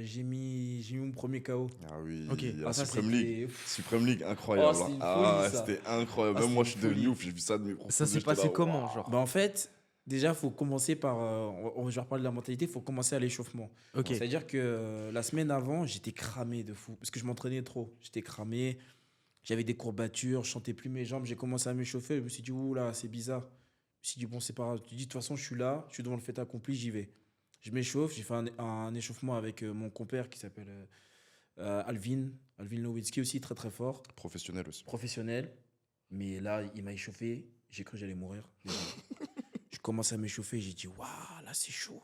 j'ai mis mon premier KO. Ah oui, Ok. la Ah, ça, Supreme c'était- League. Supreme League, incroyable. Oh, c'est hein. une Ah, folie, ça. c'était incroyable. Ah, Même moi, c'est je suis une devenu folie. ouf. J'ai vu ça de mes propres Ça yeux, s'est j'étais passé là, comment, waouh. genre? Bah, en fait, déjà, il faut commencer par. Je vais reparler de la mentalité, il faut commencer à l'échauffement. Ok. C'est-à-dire que la semaine avant, j'étais cramé de fou. Parce que je m'entraînais trop. J'étais cramé. J'avais des courbatures. Je sentais plus mes jambes. J'ai commencé à m'échauffer. Je me suis dit, ouh là, c'est bizarre. Je me suis dit, bon, c'est pas grave. Tu dis, de toute façon, je suis là. Je suis devant le fait accompli. J'y vais. Je m'échauffe. J'ai fait un échauffement avec mon compère qui s'appelle Alvin. Alvin Nowitzki aussi, très très fort. Professionnel aussi. Professionnel. Mais là, il m'a échauffé. J'ai cru que j'allais mourir. Je commence à m'échauffer. J'ai dit, waouh, là, c'est chaud.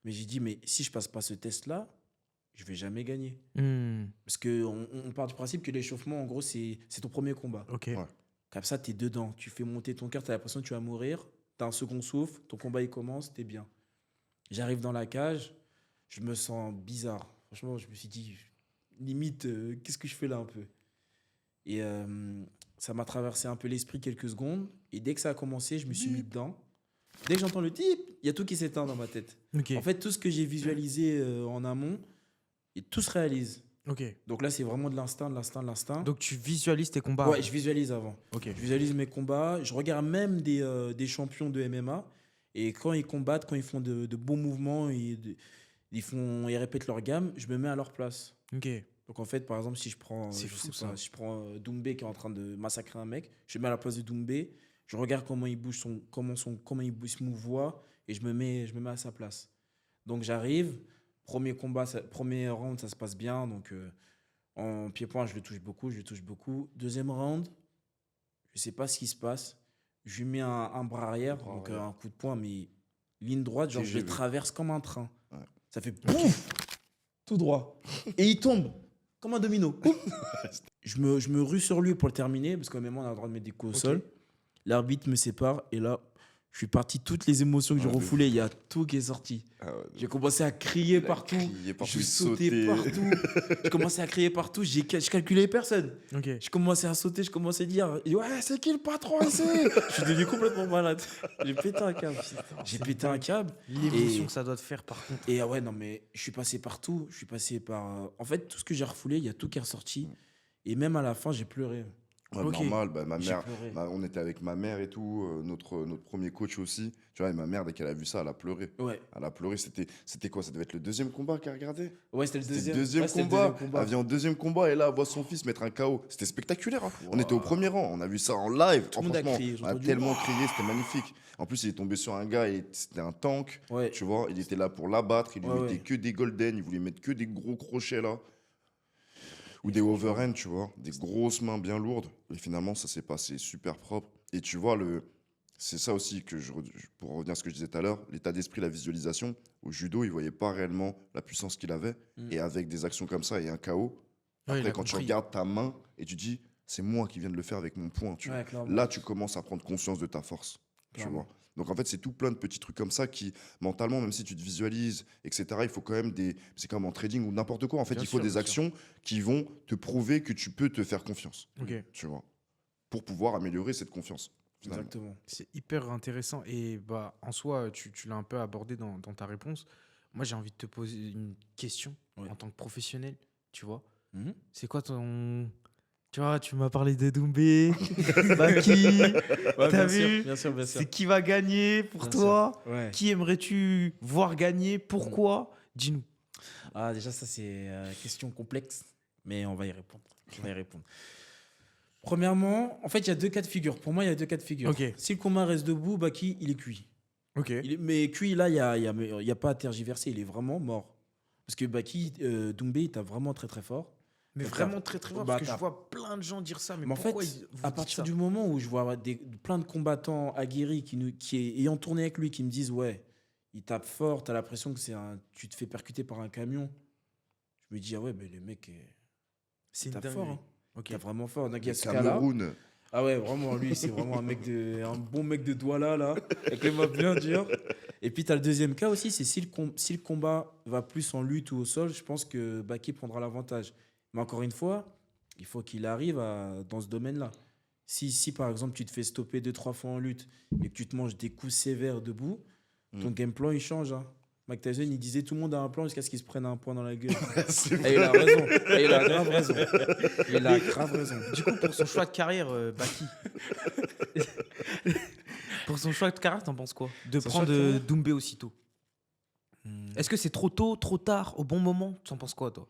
Mais j'ai dit, mais si je passe pas ce test-là, je vais jamais gagner. Hmm, Parce qu'on part du principe que l'échauffement, en gros, c'est ton premier combat. ok. Ouais. Comme ça, tu es dedans. Tu fais monter ton cœur, tu as l'impression que tu vas mourir. Tu as un second souffle, ton combat, il commence, tu es bien. J'arrive dans la cage, je me sens bizarre. Franchement, je me suis dit, limite, qu'est-ce que je fais là un peu? Et ça m'a traversé un peu l'esprit quelques secondes. Et dès que ça a commencé, je me suis mis dedans. Dès que j'entends le type, il y a tout qui s'éteint dans ma tête. Ok. En fait, tout ce que j'ai visualisé en amont, et tout se réalise. Ok. Donc là, c'est vraiment de l'instinct, de l'instinct, de l'instinct. Donc tu visualises tes combats. Ouais, je visualise avant. Ok. Je visualise mes combats. Je regarde même des champions de MMA. Et quand ils combattent, quand ils font de beaux mouvements, ils répètent leur gamme, je me mets à leur place. Ok. Donc en fait, par exemple, si je prends, C'est je fou, sais pas, ça. si je prends Doumbé qui est en train de massacrer un mec, je me mets à la place de Doumbé, je regarde comment il bouge comment il se mouvoie et je me mets à sa place. Donc j'arrive, premier combat, premier round, ça se passe bien. Donc en pied-point, je le touche beaucoup. Deuxième round, je sais pas ce qui se passe. Je lui mets un bras arrière, Bras donc arrière. un coup de poing, mais ligne droite, genre je le TGV. traverse comme un train. Ouais. Ça fait pouf, tout droit. Et il tombe comme un domino. Pouf. Je me rue sur lui pour le terminer, parce qu'en même temps, on a le droit de mettre des coups au Ok. sol. L'arbitre me sépare, et là, je suis parti, toutes les émotions que j'ai Ouais, refoulées, il y a tout qui est sorti. Ah ouais, J'ai commencé à crier il a partout. crié partout, Je il sautais sautait. partout. Je commençais à crier partout. Je calculais personne. Ok. Je commençais à sauter, je commençais à dire ouais, c'est qui le patron ici? Je suis devenu complètement malade. J'ai pété un câble. J'ai pété un câble. L'émotion Et- que ça doit te faire par contre. Et ah ouais, non, mais je suis passé partout. Je suis passé par. En fait, tout ce que j'ai refoulé, il y a tout qui est ressorti. Et même à la fin, j'ai pleuré. Ouais, Ok. normal, bah, ma J'ai mère, pleuré. on était avec ma mère et tout, notre premier coach aussi. Tu vois, et ma mère, dès qu'elle a vu ça, elle a pleuré. Ouais, Elle a pleuré, c'était quoi? Ça devait être le deuxième combat qu'elle regardait? ouais c'était le C'était le deuxième. deuxième Ouais, c'était le combat. deuxième combat. Elle vient en deuxième combat et là, elle voit son fils mettre un KO. C'était spectaculaire, hein. On était au Waouh. premier rang, on a vu ça en live. Tout le monde a Franchement, crié, j'ai on a entendu, tellement crié, c'était magnifique. En plus, il est tombé sur un gars, c'était un tank. Ouais, Tu vois, il était là pour l'abattre, il lui Ouais, mettait ouais. que des golden, il voulait mettre que des gros crochets là. Ou Et des franchement, overhands, tu vois, des grosses mains bien lourdes. Et finalement, ça s'est passé super propre. Et tu vois, c'est ça aussi que pour revenir à ce que je disais tout à l'heure, l'état d'esprit, la visualisation. Au judo, il voyait pas réellement la puissance qu'il avait. Mm. Et avec des actions comme ça et un KO, Ouais, il après, a quand tu compris. regardes ta main et tu dis, c'est moi qui viens de le faire avec mon poing, tu vois. Ouais, clairement. Là, tu commences à prendre conscience de ta force, tu Clairement. vois. Donc en fait, c'est tout plein de petits trucs comme ça qui, mentalement, même si tu te visualises, etc., il faut quand même c'est comme en trading ou n'importe quoi. En fait, Bien il faut sûr, des bien sûr. actions qui vont te prouver que tu peux te faire confiance, Ok. tu vois, pour pouvoir améliorer cette confiance, finalement. Exactement. C'est hyper intéressant. Et bah, en soi, tu l'as un peu abordé dans ta réponse. Moi, j'ai envie de te poser une question Ouais. en tant que professionnel. Tu vois, Mhm. c'est quoi ton. Tu vois, tu m'as parlé de Doumbé, Baki. Ouais, T'as bien sûr, vu? bien sûr, bien sûr. C'est qui va gagner pour Bien toi? sûr. Ouais. Qui aimerais-tu voir gagner? Pourquoi? Dis-nous. Ah, déjà, ça, c'est une question complexe, mais on va y répondre. On va y répondre. Premièrement, en fait, il y a deux cas de figure. Pour moi, il y a deux cas de figure. Ok. Si le combat reste debout, Baki, il est cuit. Ok. Mais cuit, là, il y a pas à tergiverser. Il est vraiment mort. Parce que Baki, Doumbé, il tape vraiment très, très fort. Mais Donc, vraiment très très fort bah, parce que je t'as- vois plein de gens dire ça. Mais Mais en fait, pourquoi vous à dites partir ça? du moment où je vois plein de combattants aguerris ayant tourné avec lui qui me disent ouais, il tape fort, t'as l'impression que tu te fais percuter par un camion. Je me dis ah ouais, mais le mec, C'est il une tape fort. dinguerie. Hein. Ok. Il tape vraiment fort. Donc il y Le a ce cas-là. Cameroun, Ah ouais, vraiment, lui, c'est vraiment un bon mec de Douala, là, avec les mains bien dures. Et puis, tu as le deuxième cas aussi, c'est si le combat va plus en lutte ou au sol, je pense que Baki prendra l'avantage. Mais encore une fois, il faut qu'il arrive dans ce domaine-là. Si, par exemple, tu te fais stopper 2-3 fois en lutte et que tu te manges des coups sévères debout, ton game plan, il change. Hein. Mike Tyson, il disait tout le monde a un plan jusqu'à ce qu'il se prenne un point dans la gueule. c'est Et il a raison. Et il a grave raison. Il a grave raison. Du coup, pour son choix de carrière, Baki. Pour son choix de carrière, t'en penses quoi? De Son prendre choix de carrière Doumbé aussitôt. Est-ce que c'est trop tôt, trop tard, au bon moment? Tu en penses quoi, toi?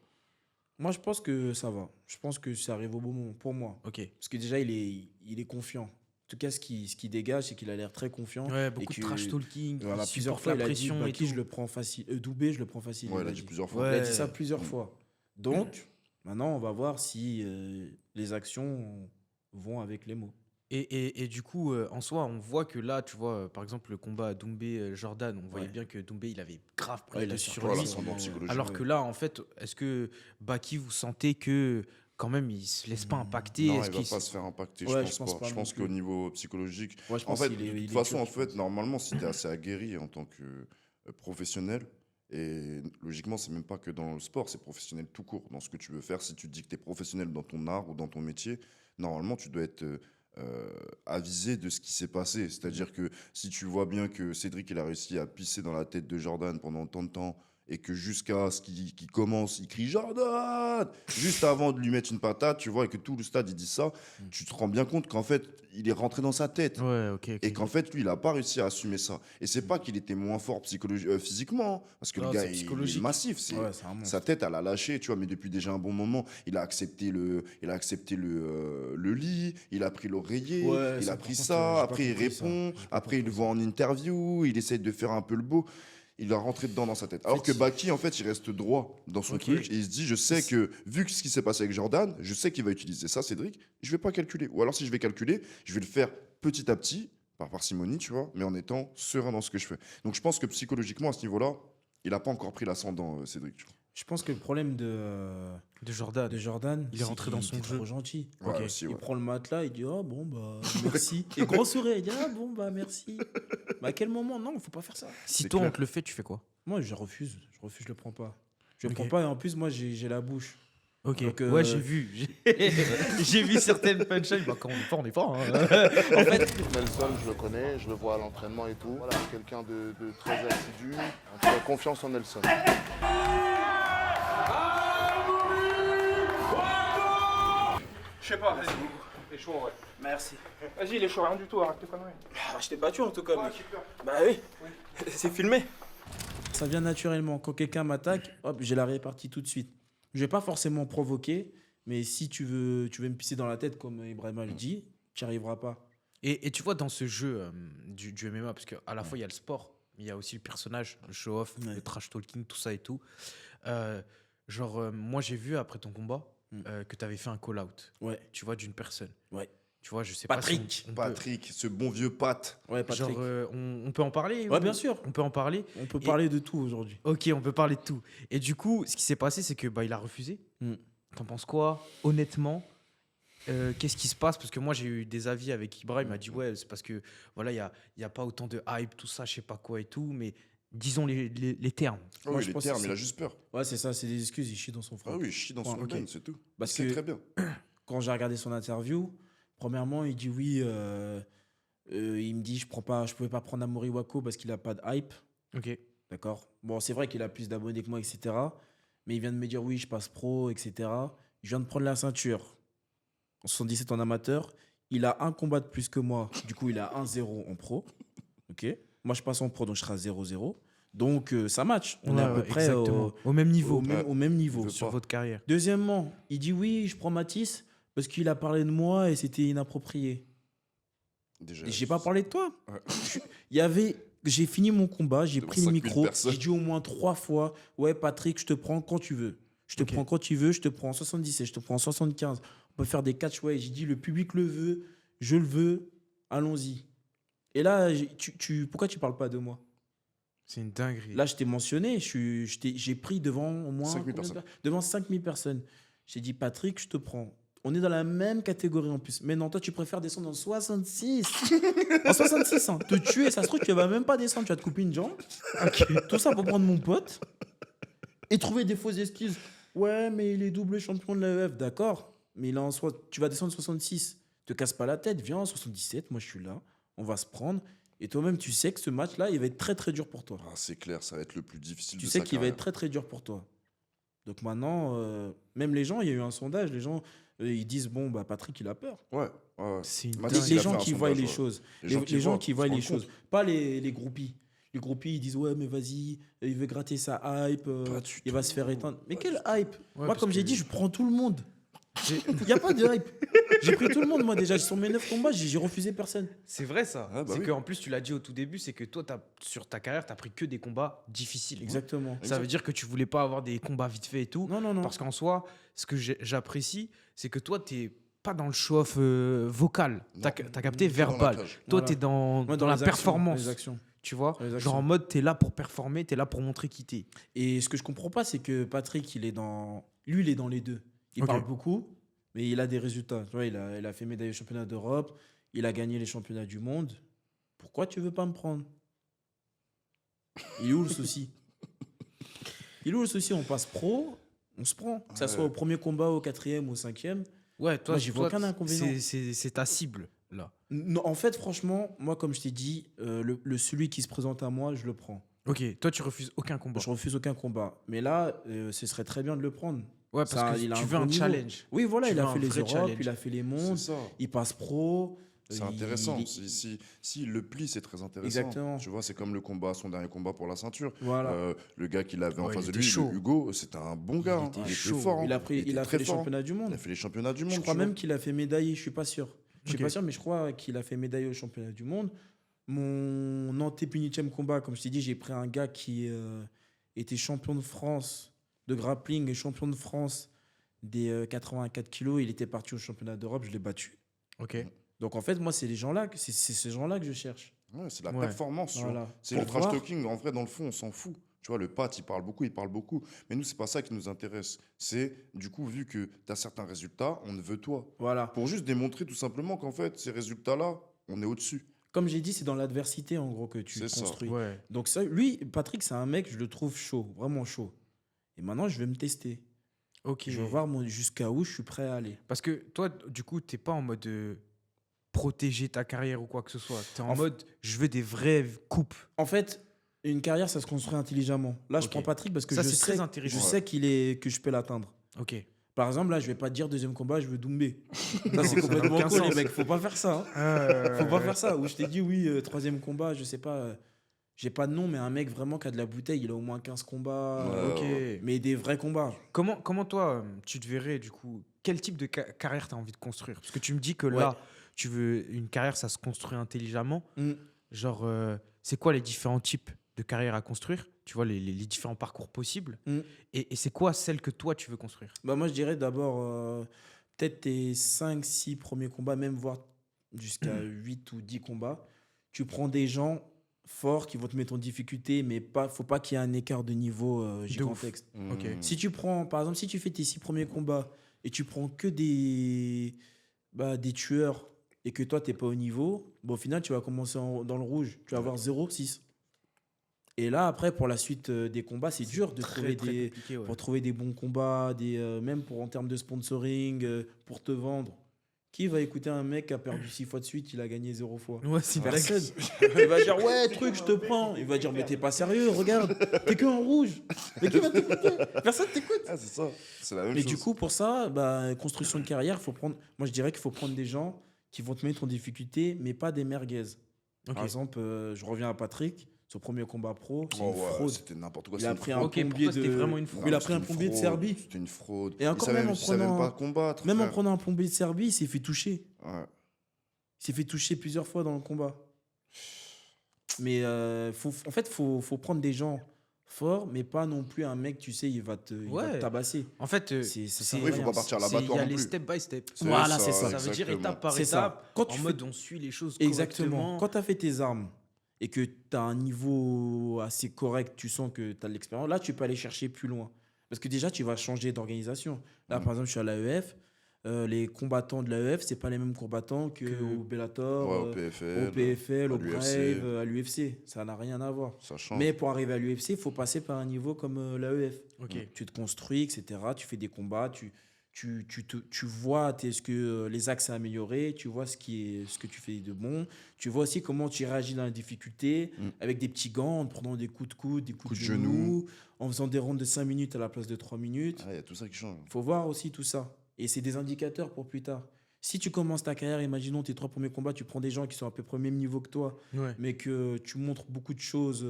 Moi, je pense que ça va. Je pense que ça arrive au bon moment pour moi. Ok. Parce que déjà, il est confiant. En tout cas, ce qui dégage, c'est qu'il a l'air très confiant. Ouais, beaucoup de que- trash talking. Voilà, Il plusieurs supporte fois, la il a dit pression et Baki, tout. je le prends facile. Doubé, je le prends facile. Ouais, il il a a dit dit. plusieurs fois. Ouais. Il a dit ça plusieurs fois. Donc, maintenant, on va voir si les actions vont avec les mots. Et du coup, en soi, on voit que là, tu vois, par exemple, le combat Doumbé-Jordan, on voyait Ouais. bien que Doumbé, il avait grave pris Ouais, le il a dessus sur Voilà, lui. son vraiment, psychologique. Alors ouais. que là, en fait, est-ce que Baki, vous sentez que quand même, il se laisse pas impacter? Non, Est-ce il va qu'il pas se faire impacter, Ouais, je pense pas. Je non pense plus. qu'au niveau psychologique, Ouais, je en pense fait, qu'il de est- il toute est façon, dur, en je fait, pense. normalement, si tu es assez aguerri en tant que professionnel, et logiquement, c'est même pas que dans le sport, c'est professionnel tout court. Dans ce que tu veux faire, si tu te dis que tu es professionnel dans ton art ou dans ton métier, normalement, tu dois être avisé de ce qui s'est passé. C'est-à-dire que si tu vois bien que Cédric, il a réussi à pisser dans la tête de Jordan pendant tant de temps, et que jusqu'à ce qu'il commence, il crie Jordan juste avant de lui mettre une patate, tu vois, et que tout le stade, il dit ça, tu te rends bien compte qu'en fait, il est rentré dans sa tête. Ouais, ok, Et qu'en fait, lui, il n'a pas réussi à assumer ça. Et c'est pas qu'il était moins fort physiquement, hein, parce que Non, le gars, c'est il est psychologique. massif. Ouais, c'est un Sa monstre. tête, elle a lâché, tu vois, mais depuis déjà un bon moment, le lit, il a pris l'oreiller, Ouais, il ça, a par pris contre, ça, j'ai pas après il compris ça. répond, J'ai pas après il le compris voit ça. en interview, il essaie de faire un peu le beau. Il a rentré dedans dans sa tête. Alors que fait, Baki, en fait, il reste droit dans son Ok. truc et il se dit, je sais que, vu que ce qui s'est passé avec Jordan, je sais qu'il va utiliser ça, Cédric, je vais pas calculer. Ou alors si je vais calculer, je vais le faire petit à petit, par parcimonie, tu vois, mais en étant serein dans ce que je fais. Donc je pense que psychologiquement, à ce niveau-là, il n'a pas encore pris l'ascendant, Cédric. Tu Je pense que le problème De Jordan. de Jordan, Il est rentré dans son était jeu. trop gentil. vois. Ok. Ouais, aussi, Il ouais. prend le matelas, il dit oh bon bah merci. Et gros sourire, il dit ah bon bah merci. Mais à quel moment? Non, faut pas faire ça. Si C'est toi, on clair. te le fait, tu fais quoi? Moi je refuse, je le prends pas. Je le Ok. prends pas et en plus moi j'ai la bouche. Ok. Donc, Ouais, j'ai vu. J'ai vu certaines punchlines. Bah, quand on est fort, hein. En fait, Nelson, je le connais, je le vois à l'entraînement et tout. Voilà, quelqu'un de très assidu. En tout cas, confiance en Nelson. Je sais pas, vas-y. Il est chaud, ouais. Merci. Vas-y, il est chaud, rien du tout, arrête tes conneries. Bah, je t'ai battu en tout cas, mec. j'ai peur. Bah oui. C'est filmé. Ça vient naturellement. Quand quelqu'un m'attaque, hop, j'ai la répartie tout de suite. Je vais pas forcément provoquer, mais si tu veux me pisser dans la tête, comme Ibrahima le dit, tu n'y arriveras pas. et tu vois, dans ce jeu du MMA, parce qu'à la fois, il y a le sport, mais il y a aussi le personnage, le show-off, Ouais. le trash talking, tout ça et tout. Moi, j'ai vu après ton combat que tu avais fait un call-out, Ouais. tu vois, d'une personne. Ouais. Tu vois, je sais Patrick. pas si on peut- Patrick, ce bon vieux Pat. Ouais, Patrick. Genre, on peut en parler Ouais, ou- bien sûr. On peut en parler. On peut Et- parler de tout aujourd'hui. Ok, on peut parler de tout. Et du coup, ce qui s'est passé, c'est que bah, il a refusé. Mm. T'en penses quoi, honnêtement? Qu'est-ce qui se passe? Parce que moi, j'ai eu des avis avec Ibra. Il m'a dit, ouais, c'est parce que voilà, y a pas autant de hype, tout ça, je sais pas quoi et tout. Mais disons les termes. Ah Moi, oui, je les pense termes, que il a c'est- juste peur. Ouais, c'est ça, c'est des excuses, il chie dans son front. Ah oui, il chie dans son Ok. ben, c'est tout. Parce C'est que- très bien. Quand j'ai regardé son interview, premièrement, il dit oui, il me dit je pouvais pas prendre Amaury Wako parce qu'il a pas de hype. Ok. D'accord. Bon, c'est vrai qu'il a plus d'abonnés que moi, etc. Mais il vient de me dire oui, je passe pro, etc. Je viens de prendre la ceinture en 77 en amateur. Il a un combat de plus que moi. Du coup, il a 1-0 en pro. Ok. Moi, je passe en pro, donc je serai à 0-0. Donc, ça match. On est à peu près exactement. Au même niveau au même niveau. veut sur pas. votre carrière. Deuxièmement, il dit oui, je prends Matisse parce qu'il a parlé de moi et c'était inapproprié. Déjà, Et j'ai pas parlé de toi. Ouais. Il y avait, j'ai fini mon combat, j'ai Devant pris le 5000 micro, personnes. j'ai dit au moins 3 fois, ouais Patrick, je te prends quand tu veux. Je te Ok. prends quand tu veux, je te prends en 77, je te prends en 75. On peut faire des catchways. J'ai dit le public le veut, je le veux, allons-y. Et là, pourquoi tu parles pas de moi? C'est une dinguerie. Là, je t'ai mentionné, j'ai pris devant au moins 5000 combien de personnes. devant 5000 personnes. J'ai dit, Patrick, je te prends. On est dans la même catégorie en plus. Mais non, toi, tu préfères descendre en 66. En 66, hein. Te tuer, ça se trouve, tu vas même pas descendre, tu vas te couper une jambe. Tout ça pour prendre mon pote et trouver des fausses excuses. Ouais, mais il est double champion de l'AEF, d'accord. Mais là, tu vas descendre 66. Te casse pas la tête, viens en 77, moi je suis là, on va se prendre. Et toi-même, tu sais que ce match-là, il va être très très dur pour toi. Ah, c'est clair, ça va être le plus difficile Tu de sais sa qu'il va carrière. être très très dur pour toi. Donc maintenant, même les gens, il y a eu un sondage, les gens, ils disent bon, bah Patrick, il a peur. Ouais, ouais, ouais. C'est une Mathis, dinguerie. il Les a fait gens un qui voient sondage, les ouais. choses. Les Les gens qui voient se les rendent choses. compte. Pas les groupies. Les groupies, ils disent ouais, mais vas-y, il veut gratter sa hype, Pas du il va tout. se faire éteindre. Mais Pas quelle du hype? Ouais, Moi, parce comme j'ai que- dit, je prends tout le monde. Il n'y a pas de hype. J'ai pris tout le monde, moi, déjà. Sur mes 9 combats, j'ai refusé personne. C'est vrai ça. Ah, bah c'est oui. qu'en plus, tu l'as dit au tout début, c'est que toi, sur ta carrière, tu as pris que des combats difficiles. Exactement. Ça veut dire que tu voulais pas avoir des combats vite fait et tout. Non, non, non. Parce qu'en soi, ce que j'apprécie, c'est que toi, tu pas dans le show-off vocal. Tu as Non. capté Dans verbal. la cage. Toi, Voilà. tu es dans, Moi, dans la les actions, performance. les actions. Tu vois Dans les Genre actions. en mode, tu es là pour performer, tu es là pour montrer qui t'es. Et ce que je comprends pas, c'est que Patrick, il est dans les deux. Il Ok. parle beaucoup, mais il a des résultats. Tu vois, il a fait médaille au championnat d'Europe, il a gagné les championnats du monde. Pourquoi tu veux pas me prendre? Il est où le souci? Il est où le souci? On passe pro, on se prend. Que ça soit au premier combat, au quatrième, au cinquième. Ouais, toi, Moi, j'y vois toi, aucun inconvénient. c'est ta cible, là. Non, en fait, franchement, moi, comme je t'ai dit, celui qui se présente à moi, je le prends. Ok, toi, tu refuses aucun combat. Je refuse aucun combat. Mais là, ce serait très bien de le prendre. Ouais, parce Ça, que il a tu un veux gros un niveau. challenge. Oui, voilà, Tu il veux a un fait les vrai Europes, challenge. il a fait les C'est mondes, ça. il passe pro. C'est intéressant. Si le plie, c'est très intéressant. Exactement. Tu vois, c'est comme son dernier combat pour la ceinture. Voilà. Le gars qu'il avait en Ouais, face il de était lui, chaud. Hugo, c'était un bon gars. Il hein. était Il était chaud. fort. hein. Il a était fait très les fort. championnats du Il monde. a fait les championnats du monde. Je tu crois vois. même qu'il a fait médaille, je suis pas sûr. Je suis Ok. pas sûr, mais je crois qu'il a fait médaille au championnat du monde. Mon antépénultième combat, comme je t'ai dit, j'ai pris un gars qui était champion de France de grappling et champion de France des 84 kilos. Il était parti au championnat d'Europe, je l'ai battu. Ok. Donc en fait, moi, c'est ces gens-là que je cherche. Ouais, c'est la Ouais. performance. tu vois. Voilà. C'est Pour le trash voir- talking. En vrai, dans le fond, on s'en fout. Tu vois, le Pat, il parle beaucoup. Mais nous, c'est pas ça qui nous intéresse. C'est, du coup, vu que tu as certains résultats, on veut toi. Voilà. Pour juste démontrer tout simplement qu'en fait, ces résultats-là, on est au-dessus. Comme j'ai dit, c'est dans l'adversité, en gros, que tu C'est ça. construis. Ouais. Donc ça, lui, Patrick, c'est un mec, je le trouve chaud, vraiment chaud. Et maintenant, je vais me tester. Ok. Je vais voir jusqu'à où je suis prêt à aller. Parce que toi, du coup, t'es pas en mode protéger ta carrière ou quoi que ce soit. T'es en En mode, je veux des vraies coupes. En fait, une carrière, ça se construit intelligemment. Là, je Ok. prends Patrick parce que Ça, je c'est sais, très intéressant. je sais que je peux l'atteindre. Ok. Par exemple, là, je vais pas te dire deuxième combat, je veux Doumbé. Ça, c'est ça n'a complètement aucun con, les sens. mecs. Faut pas faire ça. Hein. Faut pas faire ça. Ou je t'ai dit, oui, troisième combat, je sais pas. J'ai pas de nom, mais un mec vraiment qui a de la bouteille, il a au moins 15 combats. Ouais. Ok. Mais des vrais combats. Comment toi, tu te verrais, du coup, quel type de carrière tu as envie de construire? Parce que tu me dis que Ouais. là, tu veux une carrière, ça se construit intelligemment. Mm. Genre, c'est quoi les différents types de carrières à construire? Tu vois, les différents parcours possibles. Mm. Et c'est quoi celle que toi, tu veux construire? Bah, moi, je dirais d'abord, peut-être tes 5-6 premiers combats, même voire jusqu'à 8 ou 10 combats. Tu prends des gens forts qui vont te mettre en difficulté, mais faut pas qu'il y ait un écart de niveau gigantesque. Ok. Si tu prends, par exemple, si tu fais tes 6 premiers combats et tu prends que des tueurs et que toi, tu n'es pas au niveau, bon, au final, tu vas commencer dans le rouge. Tu vas avoir 0-6. Et là, après, pour la suite des combats, c'est dur de trouver des, compliqué, ouais. pour trouver des bons combats, même en termes de sponsoring, pour te vendre. Qui va écouter un mec qui a perdu 6 fois de suite, il a gagné 0 fois? Ouais, c'est vrai. Personne. Il va dire, ouais, truc, je te prends. Il va dire, mais t'es pas sérieux, regarde, t'es que en rouge. Mais qui va t'écouter? Personne t'écoute. Ah, c'est ça. C'est la même Et chose. du coup, pour ça, construction de carrière, moi je dirais qu'il faut prendre des gens qui vont te mettre en difficulté, mais pas des merguez. Ok. Par exemple, je reviens à Patrick, son premier combat pro, c'est Oh, une ouais, fraude. c'était n'importe quoi. Il a c'est une pris fraude. un Ok, pour plombier toi, c'était vraiment une fraude. Il a Non, pris un c'était une plombier de fraude, Serbie. C'était une fraude. Et encore, il savait même pas combattre. Même en frère. prenant un plombier de Serbie, il s'est fait toucher. Ouais. Il s'est fait toucher plusieurs fois dans le combat. Mais en fait, faut prendre des gens forts, mais pas non plus un mec, tu sais, il va te Ouais. tabasser. En fait, C'est Oui, il faut pas partir à il y l'abattoir a non les plus. step by step. C'est Voilà, c'est ça. Ça veut dire exactement. étape par C'est ça. étape, Quand tu en fais- mode on suit les choses Exactement. correctement. Quand tu as fait tes armes et que tu as un niveau assez correct, tu sens que tu as de l'expérience, là, tu peux aller chercher plus loin. Parce que déjà, tu vas changer d'organisation. Là, par exemple, je suis à l'AEF. Les combattants de l'AEF, c'est pas les mêmes combattants qu'au Bellator, Ouais, au PFL. au PFL, à au l'UFC. Brave, à l'UFC. Ça n'a rien à voir. Ça change. Mais pour arriver à l'UFC, il faut passer par un niveau comme l'AEF. Ok. Tu te construis, etc. Tu fais des combats, tu vois ce que les axes à améliorer, tu vois ce que tu fais de bon, tu vois aussi comment tu réagis dans la difficulté, avec des petits gants, en prenant des coups de coude, des coups de genoux, en faisant des rondes de 5 minutes à la place de 3 minutes. Il y a tout ça qui change. Il faut voir aussi tout ça. Et c'est des indicateurs pour plus tard. Si tu commences ta carrière, imaginons tes 3 premiers combats, tu prends des gens qui sont à peu près au même niveau que toi, Ouais. mais que tu montres beaucoup de choses,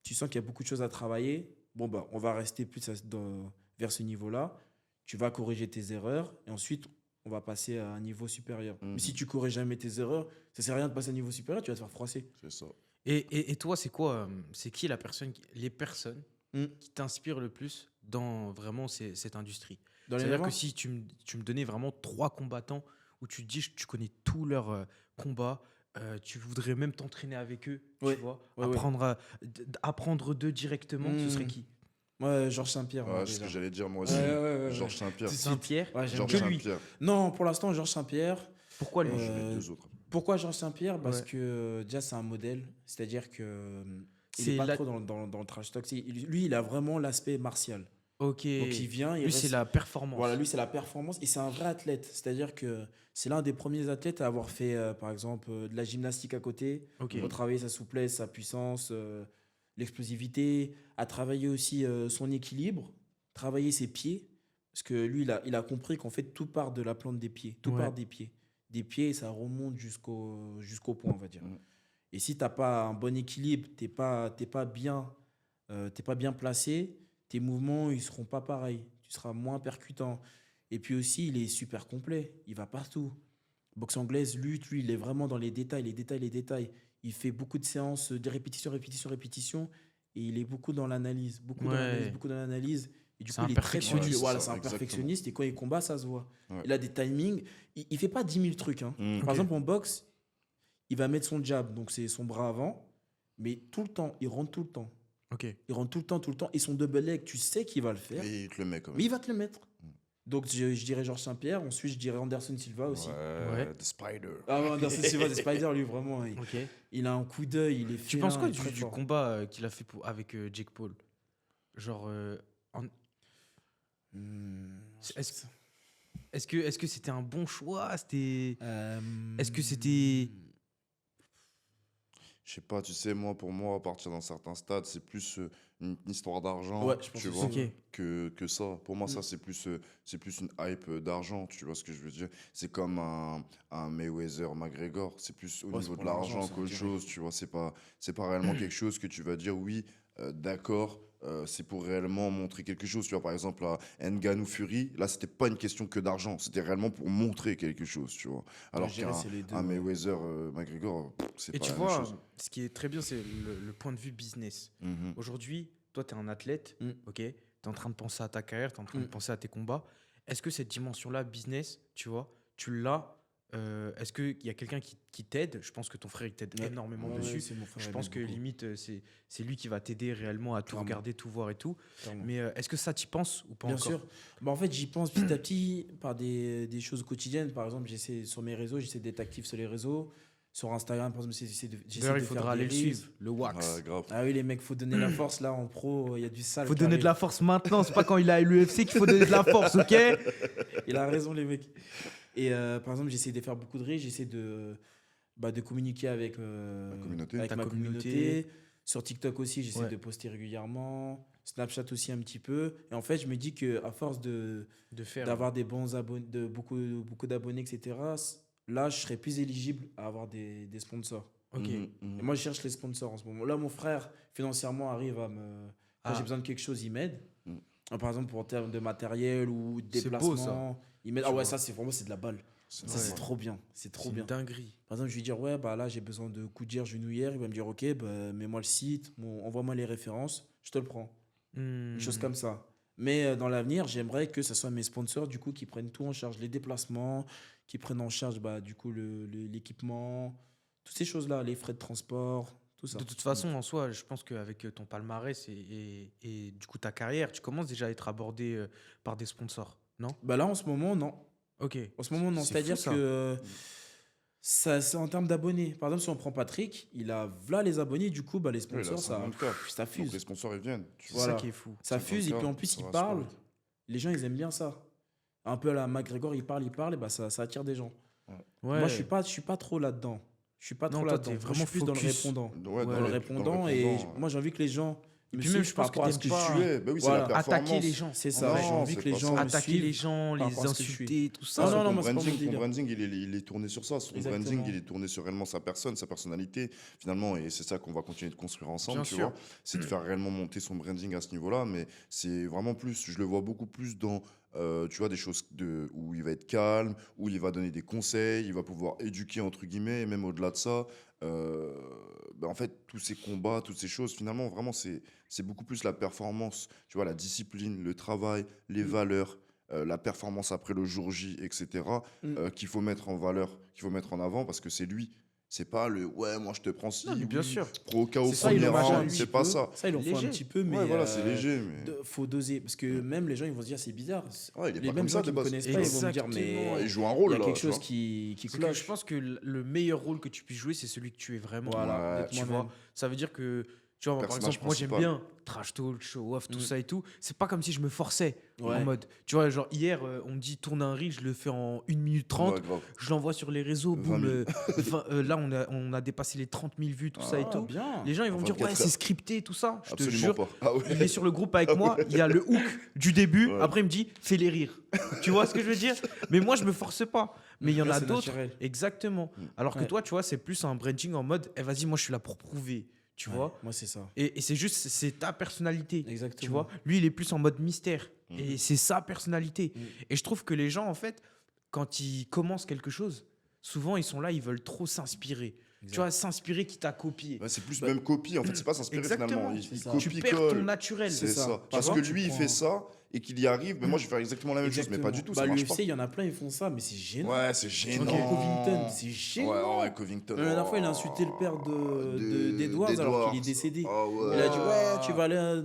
tu sens qu'il y a beaucoup de choses à travailler, bon, bah, on va rester plus vers ce niveau-là. Tu vas corriger tes erreurs et ensuite, on va passer à un niveau supérieur. Mais si tu corriges jamais tes erreurs, ça sert à rien de passer à un niveau supérieur, tu vas te faire froisser. C'est ça. Et toi, c'est quoi c'est qui les personnes Mm. qui t'inspirent le plus dans vraiment cette industrie? Dans les C'est-à-dire que revanches, si tu me donnais vraiment 3 combattants où tu te dis tu connais tous leurs combats, tu voudrais même t'entraîner avec eux, Ouais. tu vois, Ouais, ouais. apprendre d'eux directement, ce serait qui? ouais, Georges Saint-Pierre. moi, Ouais, c'est ce déjà. que j'allais dire moi aussi. Ouais. Georges Saint-Pierre. Saint-Pierre. Ouais, j'aime Georges bien. lui. Saint-Pierre. Non, pour l'instant, Georges Saint-Pierre. Pourquoi lui? Moi, je mets 2 autres. Pourquoi Georges Saint-Pierre? Parce Ouais. que déjà, c'est un modèle. C'est-à-dire que il C'est est pas la- trop dans le trash talk. Lui, il a vraiment l'aspect martial. Ok. Donc il vient, il Lui, c'est reste- la performance. Voilà, lui, c'est la performance et c'est un vrai athlète. C'est-à-dire que c'est l'un des premiers athlètes à avoir fait, par exemple, de la gymnastique à côté, Ok. pour travailler sa souplesse, sa puissance, l'explosivité, à travailler aussi son équilibre, travailler ses pieds. Parce que lui, il a compris qu'en fait, tout part de la plante des pieds. Tout Ouais. part des pieds. Des pieds, ça remonte jusqu'au point, on va dire. Mm. Et si tu n'as pas un bon équilibre, t'es pas bien placé, tes mouvements, ils seront pas pareils. Tu seras moins percutant. Et puis aussi, il est super complet. Il va partout. Boxe anglaise, lutte, lui, il est vraiment dans les détails, les détails, les détails. Il fait beaucoup de séances de répétition, répétition, répétition. Et il est beaucoup dans l'analyse. Beaucoup dans l'analyse, Ouais. beaucoup dans l'analyse. Et du C'est coup, un il est très perfectionniste. pointu. Voilà, Ouais, c'est un exactement. perfectionniste. Et quand il combat, ça se voit. Ouais. Il a des timings. Il fait pas 10 000 trucs. Hein. Mm. Par Ok. exemple, en boxe, il va mettre son jab, donc c'est son bras avant. Mais tout le temps, il rentre tout le temps. Ok. Il rentre tout le temps, tout le temps. Et son double leg, tu sais qu'il va le faire. Et il te le met quand même. Mais il va te le mettre. Donc je dirais Georges Saint-Pierre. Ensuite, je dirais Anderson Silva aussi. Ouais, Ouais. The Spider. Ah ouais, Anderson Silva, c'est Spider, lui, vraiment. Ok. Il a un coup d'œil, il est Tu penses quoi il est très du fort. combat qu'il a fait avec Jake Paul? Genre, Hmm, Est-ce- est-ce que c'était un bon choix? C'était. euh, Est-ce que c'était. Je sais pas, tu sais, moi, pour moi, à partir d'un certain stade, c'est plus une histoire d'argent, Ouais, je pense tu aussi, vois, Ok. que ça. Pour moi, ça, c'est plus une hype d'argent, tu vois ce que je veux dire. C'est comme un Mayweather-McGregor, c'est plus au Ouais, c'est niveau pour de l'argent l'argent, ça, qu'autre direct. chose, tu vois. C'est pas réellement quelque chose que tu vas dire, oui, d'accord, c'est pour réellement montrer quelque chose. Tu vois, par exemple, à Ngannou Fury, là, c'était pas une question que d'argent, c'était réellement pour montrer quelque chose, tu vois. Alors je dirais qu'un c'est les deux, un ouais. Mayweather-McGregor, c'est Et pas tu la même vois, chose. ce qui est très bien, c'est le point de vue business. Mhm. Aujourd'hui, toi, tu es un athlète, Mm. ok? Tu es en train de penser à ta carrière, tu es en train de Mm. penser à tes combats. Est-ce que cette dimension-là, business, tu vois, tu l'as? Est-ce qu'il y a quelqu'un qui t'aide? Je pense que ton frère, il t'aide Ouais. énormément Ouais, dessus. c'est mon frère, Je il pense m'aide que beaucoup, limite, c'est lui qui va t'aider réellement à tout Clairement. regarder, tout voir et tout. clairement. Mais est-ce que ça, t'y penses ou pas Bien encore? sûr. Bah, en fait, j'y pense petit à petit par des choses quotidiennes. Par exemple, j'essaie sur mes réseaux, j'essaie d'être actif sur les réseaux. Sur Instagram, par exemple, j'essaie D'ailleurs, de il faire faudra des aller le reels. suivre, le wax. Ouais, grave. Ah oui, les mecs, faut donner la force là en pro. Il y a du sale. Faut qui donner de la arrive. force maintenant, c'est pas quand il a l'UFC qu'il faut donner de la force, ok? Il a raison, les mecs. Et par exemple, j'essaie de faire beaucoup de reels, j'essaie de communiquer avec, communauté. avec Ta ma communauté. communauté. Sur TikTok aussi, j'essaie Ouais. de poster régulièrement. Snapchat aussi un petit peu. Et en fait, je me dis qu'à force De faire. d'avoir des bons abonnés, beaucoup d'abonnés, etc., là, je serais plus éligible à avoir des sponsors. Ok. Mhm, mhm. Et moi, je cherche les sponsors en ce moment. Là, mon frère, financièrement, arrive à me. Quand Ah. j'ai besoin de quelque chose, il m'aide. Mm. Par exemple, pour en termes de matériel ou de C'est beau, déplacement. Il m'aide. Tu Ah ouais, vois. ça, c'est vraiment c'est de la balle. C'est Ça, c'est normal. trop bien. C'est trop C'est bien. une dinguerie. Par exemple, je vais lui dire, ouais, bah là, j'ai besoin de coudière, genouillère. Il va me dire, ok, bah, mets-moi le site, envoie-moi les références, je te le prends. Une chose comme ça. Mais dans l'avenir, j'aimerais que ce soit mes sponsors, du coup, qui prennent tout en charge, les déplacements, qui prennent en charge, bah, du coup, l'équipement, toutes ces choses-là, les frais de transport, tout ça. De toute façon, en soi, je pense qu'avec ton palmarès et du coup ta carrière, tu commences déjà à être abordé par des sponsors, non? Bah là, en ce moment, non. Ok. En ce moment, non. C'est C'est-à-dire fou, ça. que ça, c'est en termes d'abonnés. Par exemple, si on prend Patrick, il a là les abonnés, du coup, bah, les Ouais, il a sponsors, ça 50K. ça Donc fuse. les sponsors, ils viennent. Tu C'est vois. ça Voilà. qui est fou. Ça fuse, et 50K, puis en plus, ça il va parle. super vite. Les gens, ils aiment bien ça. Un peu à la McGregor, il parle, et bah, ça attire des gens. Ouais. Moi, je suis pas trop là-dedans. Je suis pas Non, trop toi, là-dedans. t'es Moi, je vraiment suis plus dans le focus. répondant. Ouais, Dans le répondant, moi, j'ai envie que les gens Et me puis même, suivent je par pense que rapport à ce t'aimes que pas je Tu suis. es, bah oui, Voilà. c'est la performance. Attaquer les gens. C'est Non, ça, j'ai envie c'est que les pas gens ça. me Attaquer suivent. les gens, par les rapport à ce que je suis. insulter, tout Ça, ça. Non, c'est non, ton moi, c'est pas mon branding, délire. il est tourné sur ça. Son Exactement. branding, il est tourné sur réellement sa personne, sa personnalité, finalement. Et c'est ça qu'on va continuer de construire ensemble, Bien tu sûr. vois. C'est de faire réellement monter son branding à ce niveau-là. Mais c'est vraiment plus, je le vois beaucoup plus dans, tu vois, des choses où il va être calme, où il va donner des conseils, il va pouvoir éduquer, entre guillemets, et même au-delà de ça. En fait, tous ces combats, toutes ces choses, finalement, vraiment, c'est beaucoup plus la performance, tu vois, la discipline, le travail, les valeurs, la performance après le jour J, etc., qu'il faut mettre en valeur, qu'il faut mettre en avant, parce que c'est lui. C'est pas le ouais, moi je te prends si, Non, mais bien oui, sûr. pro KO C'est ça, premier il en a round, un c'est petit pas peu. ça. Ça, ils en font un Léger. petit peu, mais Ouais, voilà, c'est léger, mais. faut doser. Parce que même les gens, ils vont se dire, c'est bizarre. Ouais, il est Les pas mêmes comme ça gens de qui me base. connaissent pas, ils vont me dire, Exactement. mais Il joue un il rôle y a là. quelque tu chose vois. qui C'est que cloche. je pense que le meilleur rôle que tu puisses jouer, c'est celui que tu es vraiment. Voilà, Ouais, d'être Tu moi-même. vois, ça veut dire que Tu vois, moi, par Personnage exemple, moi j'aime principal. bien trash talk, show off, tout Mm. ça et tout. C'est pas comme si je me forçais Ouais. en mode. Tu vois, genre hier, on me dit tourne un reel, je le fais en 1 minute 30. Ouais, grave. Je l'envoie sur les réseaux, 20 boum. 000. Là, on a dépassé les 30 000 vues, tout ça et Ah, tout. bien. Les gens, ils vont En me dire, 24 ouais, c'est heures. scripté, tout ça. Je te Absolument jure. pas. Ah ouais. Il est sur le groupe avec moi, il y a le hook du début. Ouais. Après, il me dit, fais les rires. Tu vois ce que je veux dire? Mais moi, je me force pas. Mais il y en Là, a c'est d'autres. naturel. Exactement. Alors que Ouais. toi, tu vois, c'est plus un branding en mode, eh, vas-y, moi, je suis là pour prouver. Tu Ouais, vois? moi, c'est ça. Et c'est juste, c'est ta personnalité. Exactement. Tu vois? Lui, il est plus en mode mystère. Mhm. Et c'est sa personnalité. Mhm. Et je trouve que les gens, en fait, quand ils commencent quelque chose, souvent, ils sont là, ils veulent trop s'inspirer. Exact. Tu vois, s'inspirer qui t'a copié. Ouais, c'est plus Bah, même copie. En fait, c'est pas s'inspirer Exactement, finalement. Il c'est ça. copie, Tu perds ton colle. naturel. C'est C'est ça. ça. Tu Parce vois, que tu lui, il prends- fait ça et qu'il y arrive, mais moi, je vais faire exactement la même chose. Mais pas du tout, ça Bah, marche pas. l'UFC, il y en a plein, ils font ça, mais c'est gênant. Ouais, c'est Tu gênant. regardes Covington, c'est gênant. Ouais, Covington. La dernière fois, il a insulté le père d'Edwards alors qu'il est décédé. Ah ouais. Il a dit ouais, tu vas aller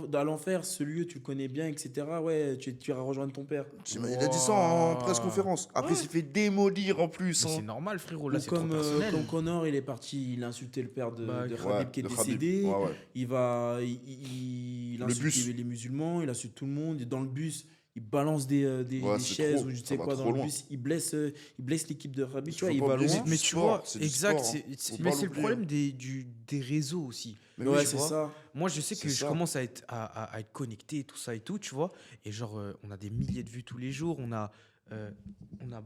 dans l'enfer, ce lieu tu le connais bien, etc. Ouais, tu iras rejoindre ton père. Il a dit ça en Wow. presse conférence. Après, Ouais. il s'est fait démolir en plus. Mais hein. c'est normal, frérot. Ou Là, c'est trop comme, personnel. comme Connor, il est parti, il a insulté le père de Bah, Khabib Ouais, qui est de Khabib. décédé. Ouais, ouais. Il Le insulte bus. les musulmans, il insulte tout le monde. Et dans le bus, il balance des Ouais, c'est chaises trop. ou je Ça sais va quoi trop dans le loin. bus. Il blesse l'équipe de Khabib. Tu Faut vois, il pas va oublier, loin. c'est Mais du tu sport, vois, c'est du exact. sport, hein. Faut Mais pas c'est le l'oublier. problème des réseaux aussi. Mais Ouais, oui, c'est vois. ça. Moi, je sais que C'est je ça. commence à être connecté, tout ça et tout, tu vois. Et genre, on a des milliers de vues tous les jours, on a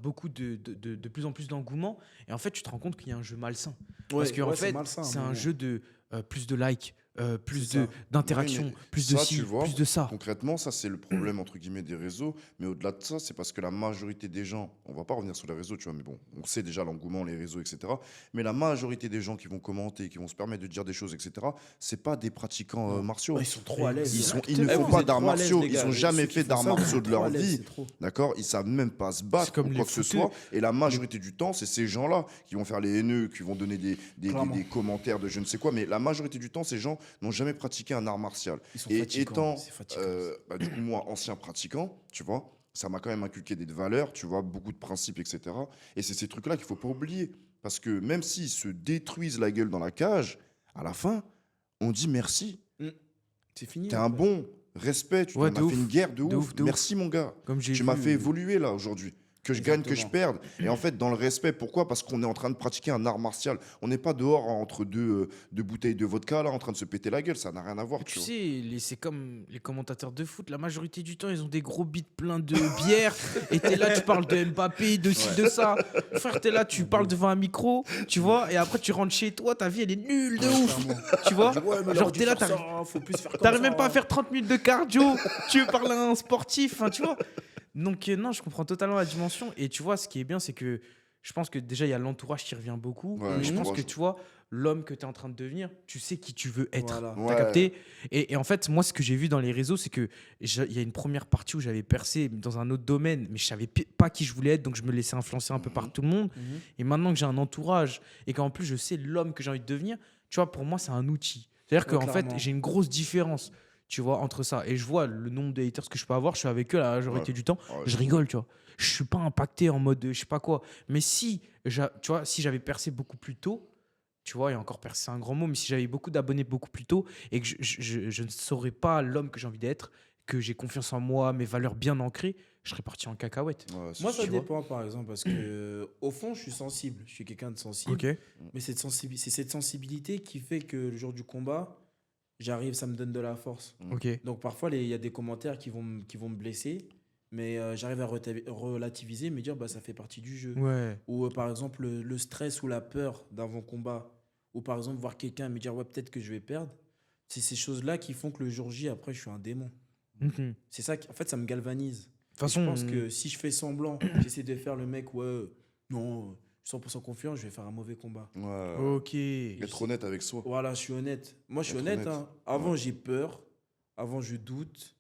beaucoup de plus en plus d'engouement. Et en fait, tu te rends compte qu'il y a un jeu malsain. Parce Ouais, qu'en ouais, fait, malsain, c'est à un un moment. jeu de plus de likes, plus C'est ça. d'interaction, Oui, mais plus de ça, ci, tu vois, plus de ça. Concrètement, ça, c'est le problème, entre guillemets, des réseaux. Mais au-delà de ça, c'est parce que la majorité des gens, on va pas revenir sur les réseaux, tu vois, mais bon, on sait déjà l'engouement, les réseaux, etc. Mais la majorité des gens qui vont commenter, qui vont se permettre de dire des choses, etc., c'est pas des pratiquants Non. martiaux. Ouais, ils sont trop à l'aise. Ils ne Eh, font vous pas êtes d'arts trop à l'aise, martiaux. les gars. Ils ont Ceux jamais qui fait font d'arts ça, vous martiaux êtes de trop à leur l'aise, vie. c'est trop. D'accord? Ils savent même pas se battre comme ou les quoi que ce footeux. soit. Et la majorité du temps, c'est ces gens-là qui vont faire les haineux, qui vont donner Clairement. des commentaires de je ne sais quoi. Mais la majorité du temps, ces gens n'ont jamais pratiqué un art martial. Ils sont Et fatigants, étant, c'est fatigant. du coup, moi, ancien pratiquant, tu vois, ça m'a quand même inculqué des valeurs, tu vois, beaucoup de principes, etc. Et c'est ces trucs-là qu'il faut pas oublier. Parce que même s'ils se détruisent la gueule dans la cage, à la fin, on dit merci. C'est fini. T'es après. un bon, respect, tu Ouais, m'as de fait ouf. une guerre de De ouf. ouf, de ouf. Merci, mon gars. Comme j'ai Tu m'as vu, fait évoluer là aujourd'hui. Que je gagne, que je Exactement. perde. Et en fait, dans le respect, pourquoi? Parce qu'on est en train de pratiquer un art martial. On n'est pas dehors entre deux bouteilles de vodka, là, en train de se péter la gueule. Ça n'a rien à voir, tu Tu vois. sais, c'est comme les commentateurs de foot. La majorité du temps, ils ont des gros beats pleins de bière. Et t'es là, tu parles de Mbappé, de ci, de ça. Frère, t'es là, tu parles devant un micro, tu vois. Et après, tu rentres chez toi, ta vie, elle est nulle de ouf. Tu vois? Ouais, mais Genre, là, t'es là, faut plus faire comme t'arrives ça. même pas à faire 30 minutes de cardio. Tu veux parler à un sportif, enfin, tu vois. Donc, non, je comprends totalement la dimension. Et tu vois, ce qui est bien, c'est que je pense que déjà, il y a l'entourage qui revient beaucoup. Ouais, Mais je pense l'entourage. que, tu vois, l'homme que tu es en train de devenir, tu sais qui tu veux être. Voilà. T'as Ouais. capté? Et en fait, moi, ce que j'ai vu dans les réseaux, c'est que il y a une première partie où j'avais percé dans un autre domaine, mais je savais pas qui je voulais être, donc je me laissais influencer un peu par tout le monde. Mhm. Et maintenant que j'ai un entourage et qu'en plus je sais l'homme que j'ai envie de devenir, tu vois, pour moi, c'est un outil. C'est-à-dire Ouais, qu'en fait, clairement. j'ai une grosse différence, tu vois, entre ça. Et je vois le nombre de haters que je peux avoir, je suis avec eux la majorité Ouais. du temps, Ouais. je rigole, tu vois. Je suis pas impacté en mode je sais pas quoi. Mais si, tu vois, si j'avais percé beaucoup plus tôt, tu vois, et encore percer c'est un grand mot, mais si j'avais beaucoup d'abonnés beaucoup plus tôt et que je ne saurais pas l'homme que j'ai envie d'être, que j'ai confiance en moi, mes valeurs bien ancrées, je serais parti en cacahuète. Ouais, c'est Moi, sûr. ça Tu vois. dépend, par exemple, parce que au fond, je suis sensible. Je suis quelqu'un de sensible. Mais c'est cette sensibilité qui fait que le jour du combat, j'arrive, ça me donne de la force. Ok. Donc parfois, il y a des commentaires qui vont me blesser, mais j'arrive à relativiser, me dire bah ça fait partie du jeu. Ouais. Ou par exemple le stress ou la peur d'avant-combat, ou par exemple voir quelqu'un me dire ouais peut-être que je vais perdre. C'est ces choses-là qui font que le jour J, après, je suis un démon. Mhm. C'est ça qui, en fait, ça me galvanise. De toute façon, Je pense que si je fais semblant, j'essaie de faire le mec, ouais, non, 100% confiant, je vais faire un mauvais combat. Ouais. ok. Être honnête avec soi. Voilà, je suis honnête. Moi, je suis Être honnête. honnête. Hein. Avant, Ouais. j'ai peur. Avant, je doute.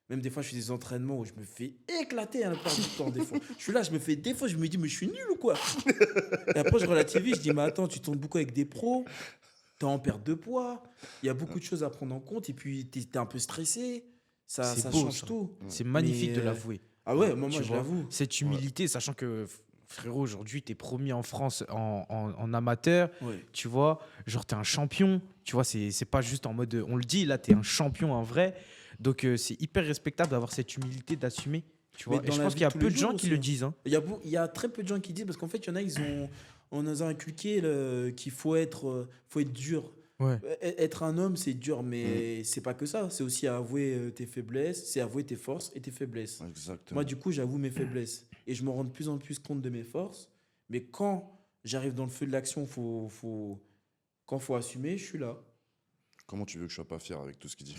Même des fois, je fais des entraînements où je me fais éclater un part du temps. Des fois. Je suis là, je me fais des fois, je me dis, mais je suis nul ou quoi? Et après, je relativise, je dis, mais attends, tu tournes beaucoup avec des pros, t'es en perte de poids, il y a beaucoup de choses à prendre en compte, et puis t'es un peu stressé, ça C'est beau, change ça. tout. C'est magnifique Mais, de l'avouer. Ah ouais, moi Tu je vois, l'avoue. Cette humilité, sachant que frérot, aujourd'hui, tu es promis en France en amateur, Ouais. tu vois. Genre, tu es un champion, tu vois. C'est pas juste en mode, on le dit, là, tu es un champion en vrai. Donc, c'est hyper respectable d'avoir cette humilité, d'assumer, tu Mais vois. Et dans je la pense vie qu'il y a de tous peu les de gens jours qui aussi, le hein. disent. Hein. Il y a très peu de gens qui disent, parce qu'en fait, il y en a, on nous a inculqué qu'il faut être dur. Ouais. Être un homme, c'est dur, mais c'est pas que ça. C'est aussi avouer tes faiblesses, c'est avouer tes forces et tes faiblesses. Exactement. Moi, du coup, j'avoue mes faiblesses et je me rends de plus en plus compte de mes forces. Mais quand j'arrive dans le feu de l'action, quand faut assumer, je suis là. Comment tu veux que je sois pas fier avec tout ce qu'il dit?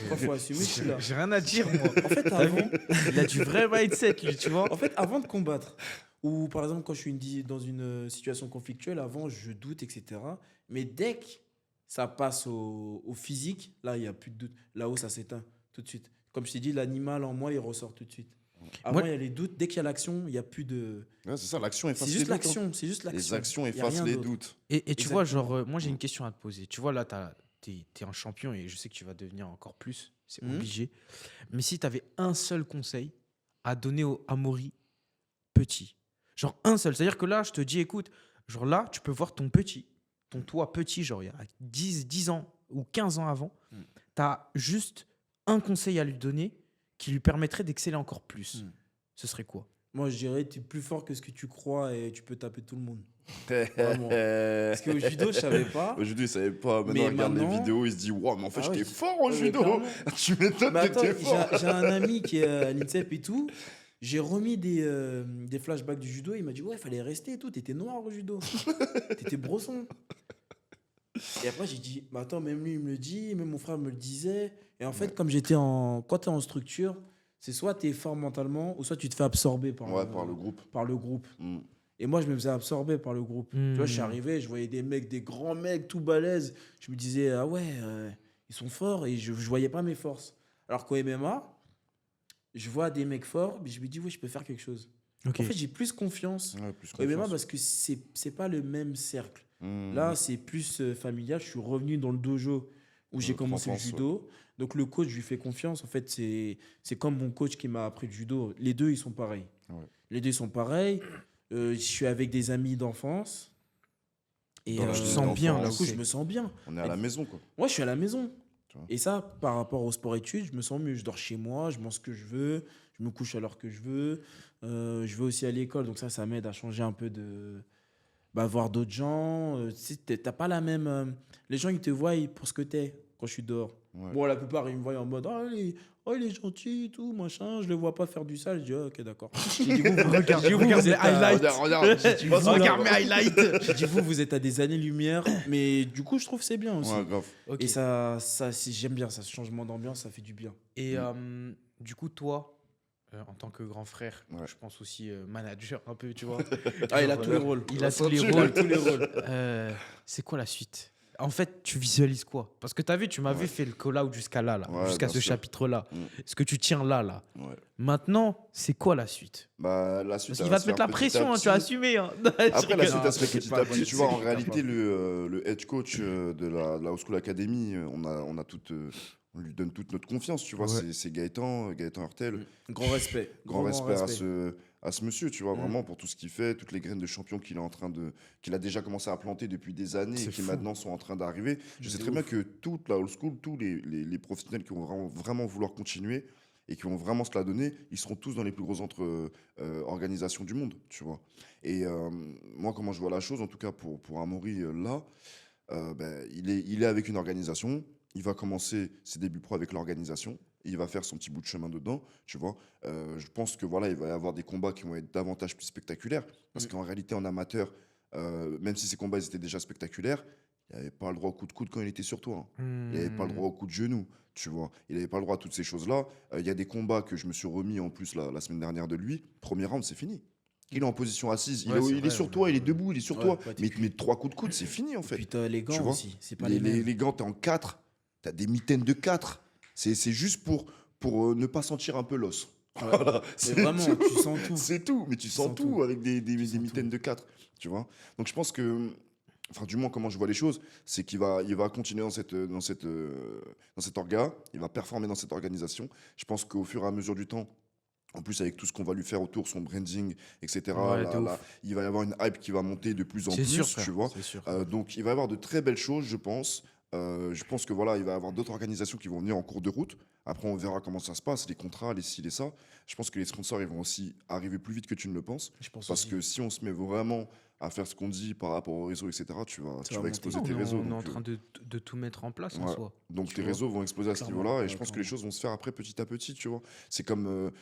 Quand faut assumer, je suis là. J'ai rien à dire, moi. En fait, T'as vu avant, Il a du vrai mindset, lui, tu vois. en fait, avant de combattre, ou par exemple, quand je suis dans une situation conflictuelle, avant, je doute, etc. Mais dès que ça passe au physique, là, il n'y a plus de doute. Là-haut, ça s'éteint tout de suite. Comme je t'ai dit, l'animal en moi, il ressort tout de suite. Avant, Moi- il y a les doutes. Dès qu'il y a l'action, il n'y a plus de. Ouais, c'est ça, l'action efface C'est les juste doutes. Hein. l'action. C'est juste l'action. Les actions Il y a effacent rien les d'autre. doutes. Et tu vois, Exactement. genre, moi, j'ai une question à te poser. Tu vois, là, t'es un champion et je sais que tu vas devenir encore plus. C'est Mhm. obligé. Mais si tu avais un seul conseil à donner au Amaury petit, genre un seul, c'est-à-dire que là, je te dis, écoute, genre là, tu peux voir ton petit, ton toi petit, genre il y a 10 ans ou 15 ans avant, Mhm. tu as juste un conseil à lui donner qui lui permettrait d'exceller encore plus. Mhm. Ce serait quoi? Moi, je dirais, tu es plus fort que ce que tu crois et tu peux taper tout le monde. Vraiment. Parce qu'au judo, je savais pas. Au judo, il savait pas. Maintenant, Mais il regarde les maintenant- vidéos, il se dit, wow, mais en fait, Ah ouais, j'étais j'ai- fort au Ouais, judo. clairement. Tu m'étonnes, Mais attends, t'étais fort. j'ai un ami qui est à l'INSEP et tout. J'ai remis des flashbacks du judo. Il m'a dit, ouais, fallait rester et tout. T'étais noir au judo. T'étais brosson. Et après, j'ai dit, bah attends, même lui, il me le dit, même mon frère me le disait. Et en fait, Ouais. comme quand t'es en structure, c'est soit t'es fort mentalement, ou soit tu te fais absorber Ouais, par le groupe. par le groupe. Mm. Et moi, je me faisais absorber par le groupe. Tu vois, je suis Hmm. arrivé, je voyais des mecs, des grands mecs tout balèzes. Je me disais, ah ouais, ils sont forts et je voyais pas mes forces. Alors qu'au MMA, je vois des mecs forts, mais je me dis, ouais, je peux faire quelque chose. Ok. En fait, j'ai plus confiance Ouais, plus au MMA confiance. parce que c'est pas le même cercle. Mm. Là, c'est plus familial. Je suis revenu dans le dojo où j'ai Notre commencé le enfance, judo. Donc, le coach, je lui fais confiance. En fait, c'est comme mon coach qui m'a appris le judo. Les deux, ils sont pareils. Ouais. Les deux, ils sont pareils. Je suis avec des amis d'enfance. Et Dans la je vie sens bien, d'enfance, là du coup, aussi. je me sens bien. On est à la maison, quoi. Moi, je suis à la maison. Tu vois. Et ça, par rapport au sport-études, je me sens mieux. Je dors chez moi, je mange ce que je veux, je me couche à l'heure que je veux. Je vais aussi à l'école, donc ça m'aide à changer un peu voir d'autres gens. Tu sais, t'as pas la même. Les gens, ils te voient pour ce que t'es quand je suis dehors. Ouais. Bon, la plupart, ils me voient en mode il est gentil, tout, machin. Je le vois pas faire du sale. Je dis, ok, d'accord. J'ai dit, Regarde, j'ai dit, regarde vous les êtes à- highlights. Regarde. J'ai dit, vous, Regarde mes highlights. j'ai dit, vous êtes à des années-lumière. Mais du coup, je trouve que c'est bien aussi. Ouais, grave. Ok. Et j'aime bien ça, ce changement d'ambiance, ça fait du bien. Et du coup, toi, en tant que grand frère, Ouais. je pense aussi manager un peu, tu vois. Ah, il a Genre, tous les rôles. Il a tous les Il a rôles. tous les rôles. C'est quoi la suite? En fait, tu visualises quoi? Parce que tu as vu, tu m'avais Ouais. fait le call-out jusqu'à là, Ouais, jusqu'à bien ce sûr. chapitre-là. Mm. Ce que tu tiens là. Ouais. Maintenant, c'est quoi la suite? Bah, la suite, Parce elle qu'il va se te mettre faire la petit à pression, hein, tu as petit. assumé. Hein. Après, la rigole. suite, elle se fait T'inquiète petit pas, à petit. Tu vois, en t'inquiète réalité, pas. le head coach de la House School Academy, on lui donne toute notre confiance, tu vois. Ouais. C'est Gaëtan Hurtel. Grand respect. Grand respect à ce monsieur, tu vois, vraiment, pour tout ce qu'il fait, toutes les graines de champion qu'il a déjà commencé à planter depuis des années et C'est qui fou. maintenant sont en train d'arriver. Je sais C'est très bien ouf. que toute la old school, tous les professionnels qui vont vraiment vouloir continuer et qui vont vraiment se la donner, ils seront tous dans les plus grosses organisations du monde, tu vois. Et moi, comment je vois la chose, en tout cas pour Amaury, là, il est avec une organisation, il va commencer ses débuts pro avec l'organisation, il va faire son petit bout de chemin dedans, tu vois. Je pense que voilà, il va y avoir des combats qui vont être davantage plus spectaculaires, parce qu'en réalité, en amateur, même si ces combats ils étaient déjà spectaculaires, il n'avait pas le droit au coup de coude quand il était sur toi. Hein. Il n'avait pas le droit au coup de genou, tu vois. Il n'avait pas le droit à toutes ces choses-là. Il y a des combats que je me suis remis en plus la semaine dernière de lui. Premier round, c'est fini. Il est en position assise, Ouais, c'est il est vrai, sur ouais. toi, il est debout, il est sur Ouais, toi. ouais, Mais 3 coups de coude, c'est fini en Et fait. puis t'as les Tu gants vois, aussi, c'est pas les mêmes. les gants, t'es en 4, t'as des mitaines de 4. C'est juste pour ne pas sentir un peu l'os. Voilà, Mais c'est vraiment, tout. tu sens tout. C'est tout, mais tu sens sens tout tout. avec des sens mitaines tout. de 4, tu vois. Donc je pense que, enfin du moins comment je vois les choses, c'est il va continuer dans cette orga, il va performer dans cette organisation. Je pense qu'au fur et à mesure du temps, En plus, avec tout ce qu'on va lui faire autour, son branding, etc., Ouais, de ouf. il va y avoir une hype qui va monter de plus en C'est plus, sûr, frère. tu vois. C'est sûr. Donc, il va y avoir de très belles choses, je pense. Je pense que voilà, il va y avoir d'autres organisations qui vont venir en cours de route. Après, on verra comment ça se passe, les contrats, les ci, les ça. Je pense que les sponsors, ils vont aussi arriver plus vite que tu ne le penses. Je pense Parce aussi. que si on se met vraiment à faire ce qu'on dit par rapport au réseau, etc., tu vas monter. exploser tes On est réseaux. on est en Donc, train de tout mettre en place en ouais. soi. Donc Tu tes vois. réseaux vont exploser à ce Clairement, niveau-là et ouais, je pense que clairement. les choses vont se faire après petit à petit, tu vois. C'est comme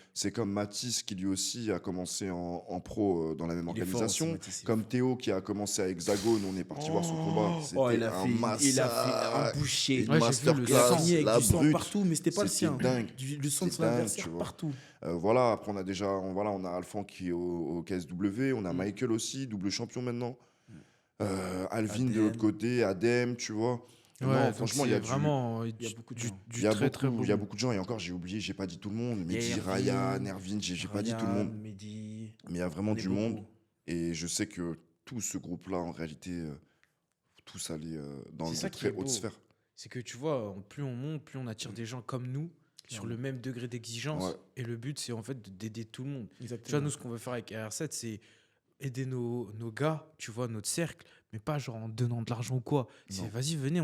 Mathis qui lui aussi a commencé en pro dans la même Il est fort aussi, organisation. Mathis, il est Comme fort. Théo qui a commencé à Hexagone, on est parti voir son combat. Oh, C'était il a un fait massacre. un boucher. Une Ouais, j'ai vu le Il a masterclass, fini avec la du sang brute. partout, mais c'était pas le C'était sien. dingue. Le sang de son C'était dingue, adversaire tu vois. partout. Voilà, après on a Alphan qui est au KSW, on a Michael aussi, double champion maintenant. Alvin de Adem. l'autre côté, Adem, tu vois. Ouais, Non, donc franchement, il y a c'est vraiment il y a beaucoup de gens. il y a très très beaucoup, beau. il y a beaucoup de gens et encore j'ai oublié, j'ai pas dit tout le monde. Il y a Mehdi, Erwin, Ryan, Erwin, j'ai pas dit tout le monde. Mehdi. Mais il y a vraiment On est du beaucoup. monde et je sais que tout ce groupe-là, en réalité, tous allaient dans C'est de ça qui très est beau. hautes sphères. C'est que tu vois, plus on monte, plus on attire des gens comme nous sur le même degré d'exigence. Ouais. Et le but, c'est en fait d'aider tout le monde. Tu vois, Exactement. nous, ce qu'on veut faire avec RR7, c'est aider nos gars, tu vois, notre cercle, mais pas genre en donnant de l'argent ou quoi. C'est Non. vas-y, venez,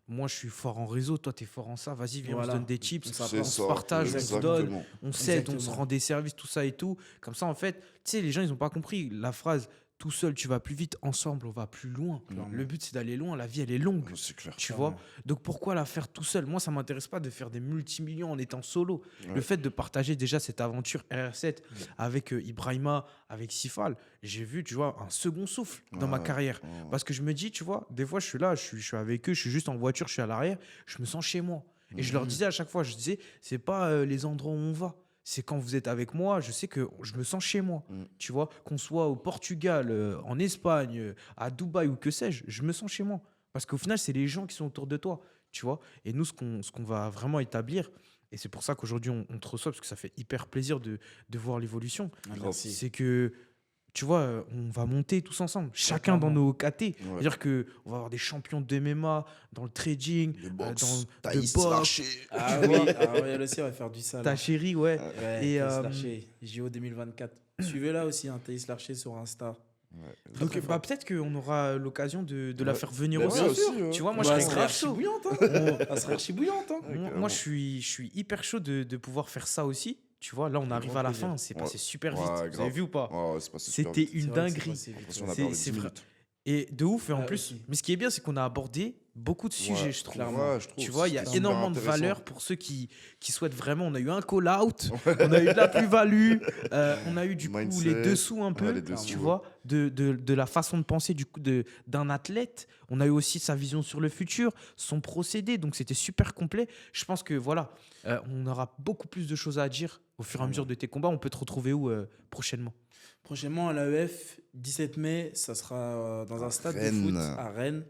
moi je suis fort en réseau, toi t'es fort en ça, vas-y, viens, on Voilà. se donne des chips, On C'est on se ça, partage, on se donne, exactement. on s'aide, on se Exactement. rend des services, tout ça et tout. Comme ça, en fait, tu sais, les gens, ils ont pas compris la phrase tout seul, tu vas plus vite, ensemble, on va plus loin. Clairement. Le but, c'est d'aller loin, la vie, elle est longue. C'est clair. Tu Clairement. vois, donc pourquoi la faire tout seul? Moi, ça m'intéresse pas de faire des multimillions en étant solo. Ouais. Le fait de partager déjà cette aventure RR7 avec Ibrahima, avec Sifal, j'ai vu, tu vois, un second souffle dans ma Ouais. carrière. Ouais. Parce que je me dis, tu vois, des fois, je suis là, je suis avec eux, je suis juste en voiture, je suis à l'arrière, je me sens chez moi. Et je leur disais à chaque fois, je disais, c'est pas les endroits où on va. C'est quand vous êtes avec moi, je sais que je me sens chez moi. Mm. Tu vois, qu'on soit au Portugal, en Espagne, à Dubaï ou que sais-je, je me sens chez moi. Parce qu'au final, c'est les gens qui sont autour de toi. Tu vois, et nous, ce qu'on va vraiment établir, et c'est pour ça qu'aujourd'hui, on te reçoit, parce que ça fait hyper plaisir de voir l'évolution, Ah, merci. c'est que, tu vois, on va monter tous ensemble, chacun dans clairement. nos KT. Ouais. C'est-à-dire qu'on va avoir des champions de MMA, dans le trading, De boxe, dans Thaïs de boxe, Larcher. Ah oui, elle aussi, on va faire du sale. ta chérie, ouais. Ouais, Et, Thaïs euh, Larcher, JO 2024. Suivez-là aussi, hein, Thaïs Larcher sur Insta. Ouais. Donc, très bah, fort. peut-être qu'on aura l'occasion de la Ouais. faire venir Bah, aussi. ouais, aussi, ouais. Tu vois, moi, Bah, je elle serais serait grave archi chaud. bouillante. Hein. Elle serait archi bouillante. Hein. Moi, je suis hyper chaud de pouvoir faire ça aussi. Tu vois, là, on arrive grand à la plaisir. fin. C'est passé Ouais. super Ouais, vite. Vous avez grave. vu ou pas? Ouais, c'est passé super C'était vite. une C'est vrai que c'est dinguerie. passé vite, L'impression ouais. qu'on a C'est- parlé de c'est 10 vrai. minutes. Et de ouf, et en Ah, plus, aussi. mais ce qui est bien, c'est qu'on a abordé beaucoup de sujets, Ouais, je trouve. clairement. Ouais, je trouve. Tu vois, il y a C'était super énormément de intéressant. valeur pour ceux qui souhaitent vraiment. On a eu un call-out, on a eu de la plus-value, on a eu du coup Mindset. les dessous un peu, Ouais, les dessous, tu ouais. vois, de la façon de penser d'un athlète. On a eu aussi sa vision sur le futur, son procédé, donc c'était super complet. Je pense que voilà, on aura beaucoup plus de choses à dire au fur et à mesure de tes combats. On peut te retrouver où prochainement? Prochainement à l'AEF, 17 mai, ça sera dans un stade de Rennes. foot à Rennes.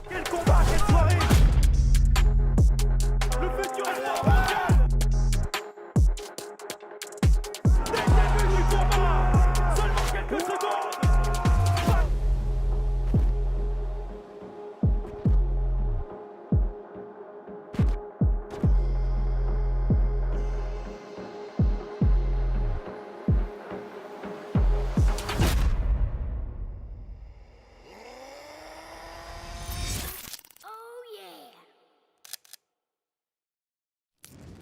Quel combat, quelle soirée! Le futur espoir mondial! Dès le début du combat, seulement quelques secondes!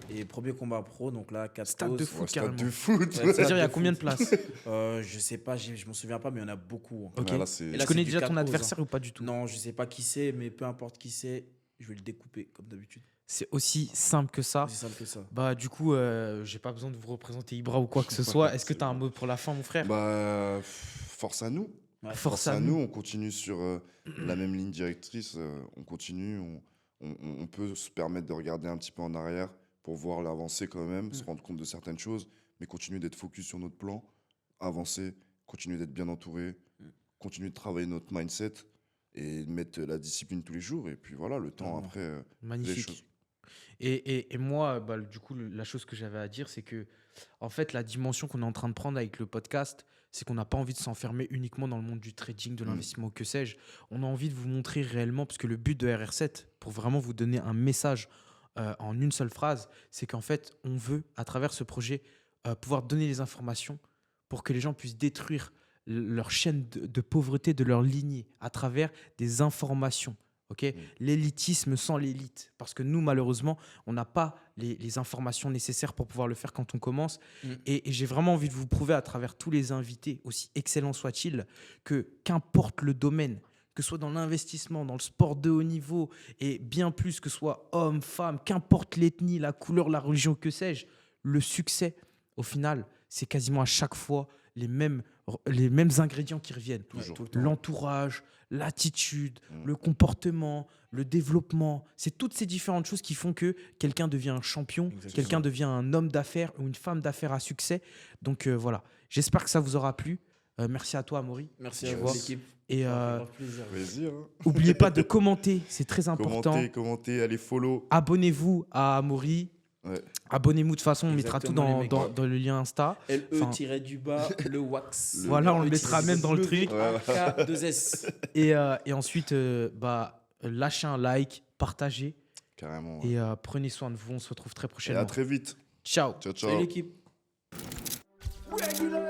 Et premier combat pro, donc là, 4 Stade de pauses. foot, Ouais, stade carrément. de foot. Ouais, C'est-à-dire, il y a de combien de foot. places? Je sais pas, je m'en souviens pas, mais il y en a beaucoup. hein. Ok. Ouais, là, c'est- Et là, Tu connais c'est du déjà ton 4 pauses, adversaire ou pas du tout? Non, je sais pas qui c'est, mais peu importe qui c'est, je vais le découper comme d'habitude. C'est aussi simple que ça. C'est simple que ça. Bah du coup, j'ai pas besoin de vous représenter Ibra ou quoi que ce soit. Est-ce que tu as un mot pour la fin, mon frère? Bah, force à nous. Ouais. Force à nous. On continue sur la même ligne directrice. On continue. On peut se permettre de regarder un petit peu en arrière pour voir l'avancée quand même, se rendre compte de certaines choses, mais continuer d'être focus sur notre plan, avancer, continuer d'être bien entouré, continuer de travailler notre mindset et de mettre la discipline tous les jours. Et puis voilà, le temps Clairement. après, des Magnifique. choses. Et moi, bah, du coup, la chose que j'avais à dire, c'est que, en fait, la dimension qu'on est en train de prendre avec le podcast, c'est qu'on n'a pas envie de s'enfermer uniquement dans le monde du trading, de Mm. l'investissement, que sais-je. On a envie de vous montrer réellement, parce que le but de RR7, pour vraiment vous donner un message en une seule phrase, c'est qu'en fait, on veut, à travers ce projet, pouvoir donner les informations pour que les gens puissent détruire leur chaîne de pauvreté de leur lignée à travers des informations. Ok, l'élitisme sans l'élite. Parce que nous, malheureusement, on n'a pas les informations nécessaires pour pouvoir le faire quand on commence. Et j'ai vraiment envie de vous prouver à travers tous les invités, aussi excellents soient-ils, que qu'importe le domaine, que ce soit dans l'investissement, dans le sport de haut niveau, et bien plus que ce soit homme, femme, qu'importe l'ethnie, la couleur, la religion, que sais-je, le succès, au final, c'est quasiment à chaque fois les mêmes ingrédients qui reviennent. Toujours. tout le temps. L'entourage, l'attitude, le comportement, le développement. C'est toutes ces différentes choses qui font que quelqu'un devient un champion, Exactement. quelqu'un devient un homme d'affaires ou une femme d'affaires à succès. Donc voilà, j'espère que ça vous aura plu. Merci à toi, Amaury. Merci Tu à vois. vous, l'équipe. Et Ça m'a fait grave plaisir. Plaisir. Hein. n'oubliez pas de commenter, c'est très important. Commentez, allez follow. Abonnez-vous à Amaury. Ouais. Abonnez-vous de toute façon, on mettra tout Exactement, les mecs. dans le lien Insta. LE-du-bas, le wax. Voilà, on le mettra même dans le truc. K2S. Et ensuite, lâchez un like, partagez Carrément. Ouais. et prenez soin de vous. On se retrouve très Et à prochainement. très vite. Ciao. Ciao, ciao. Salut l'équipe. Regular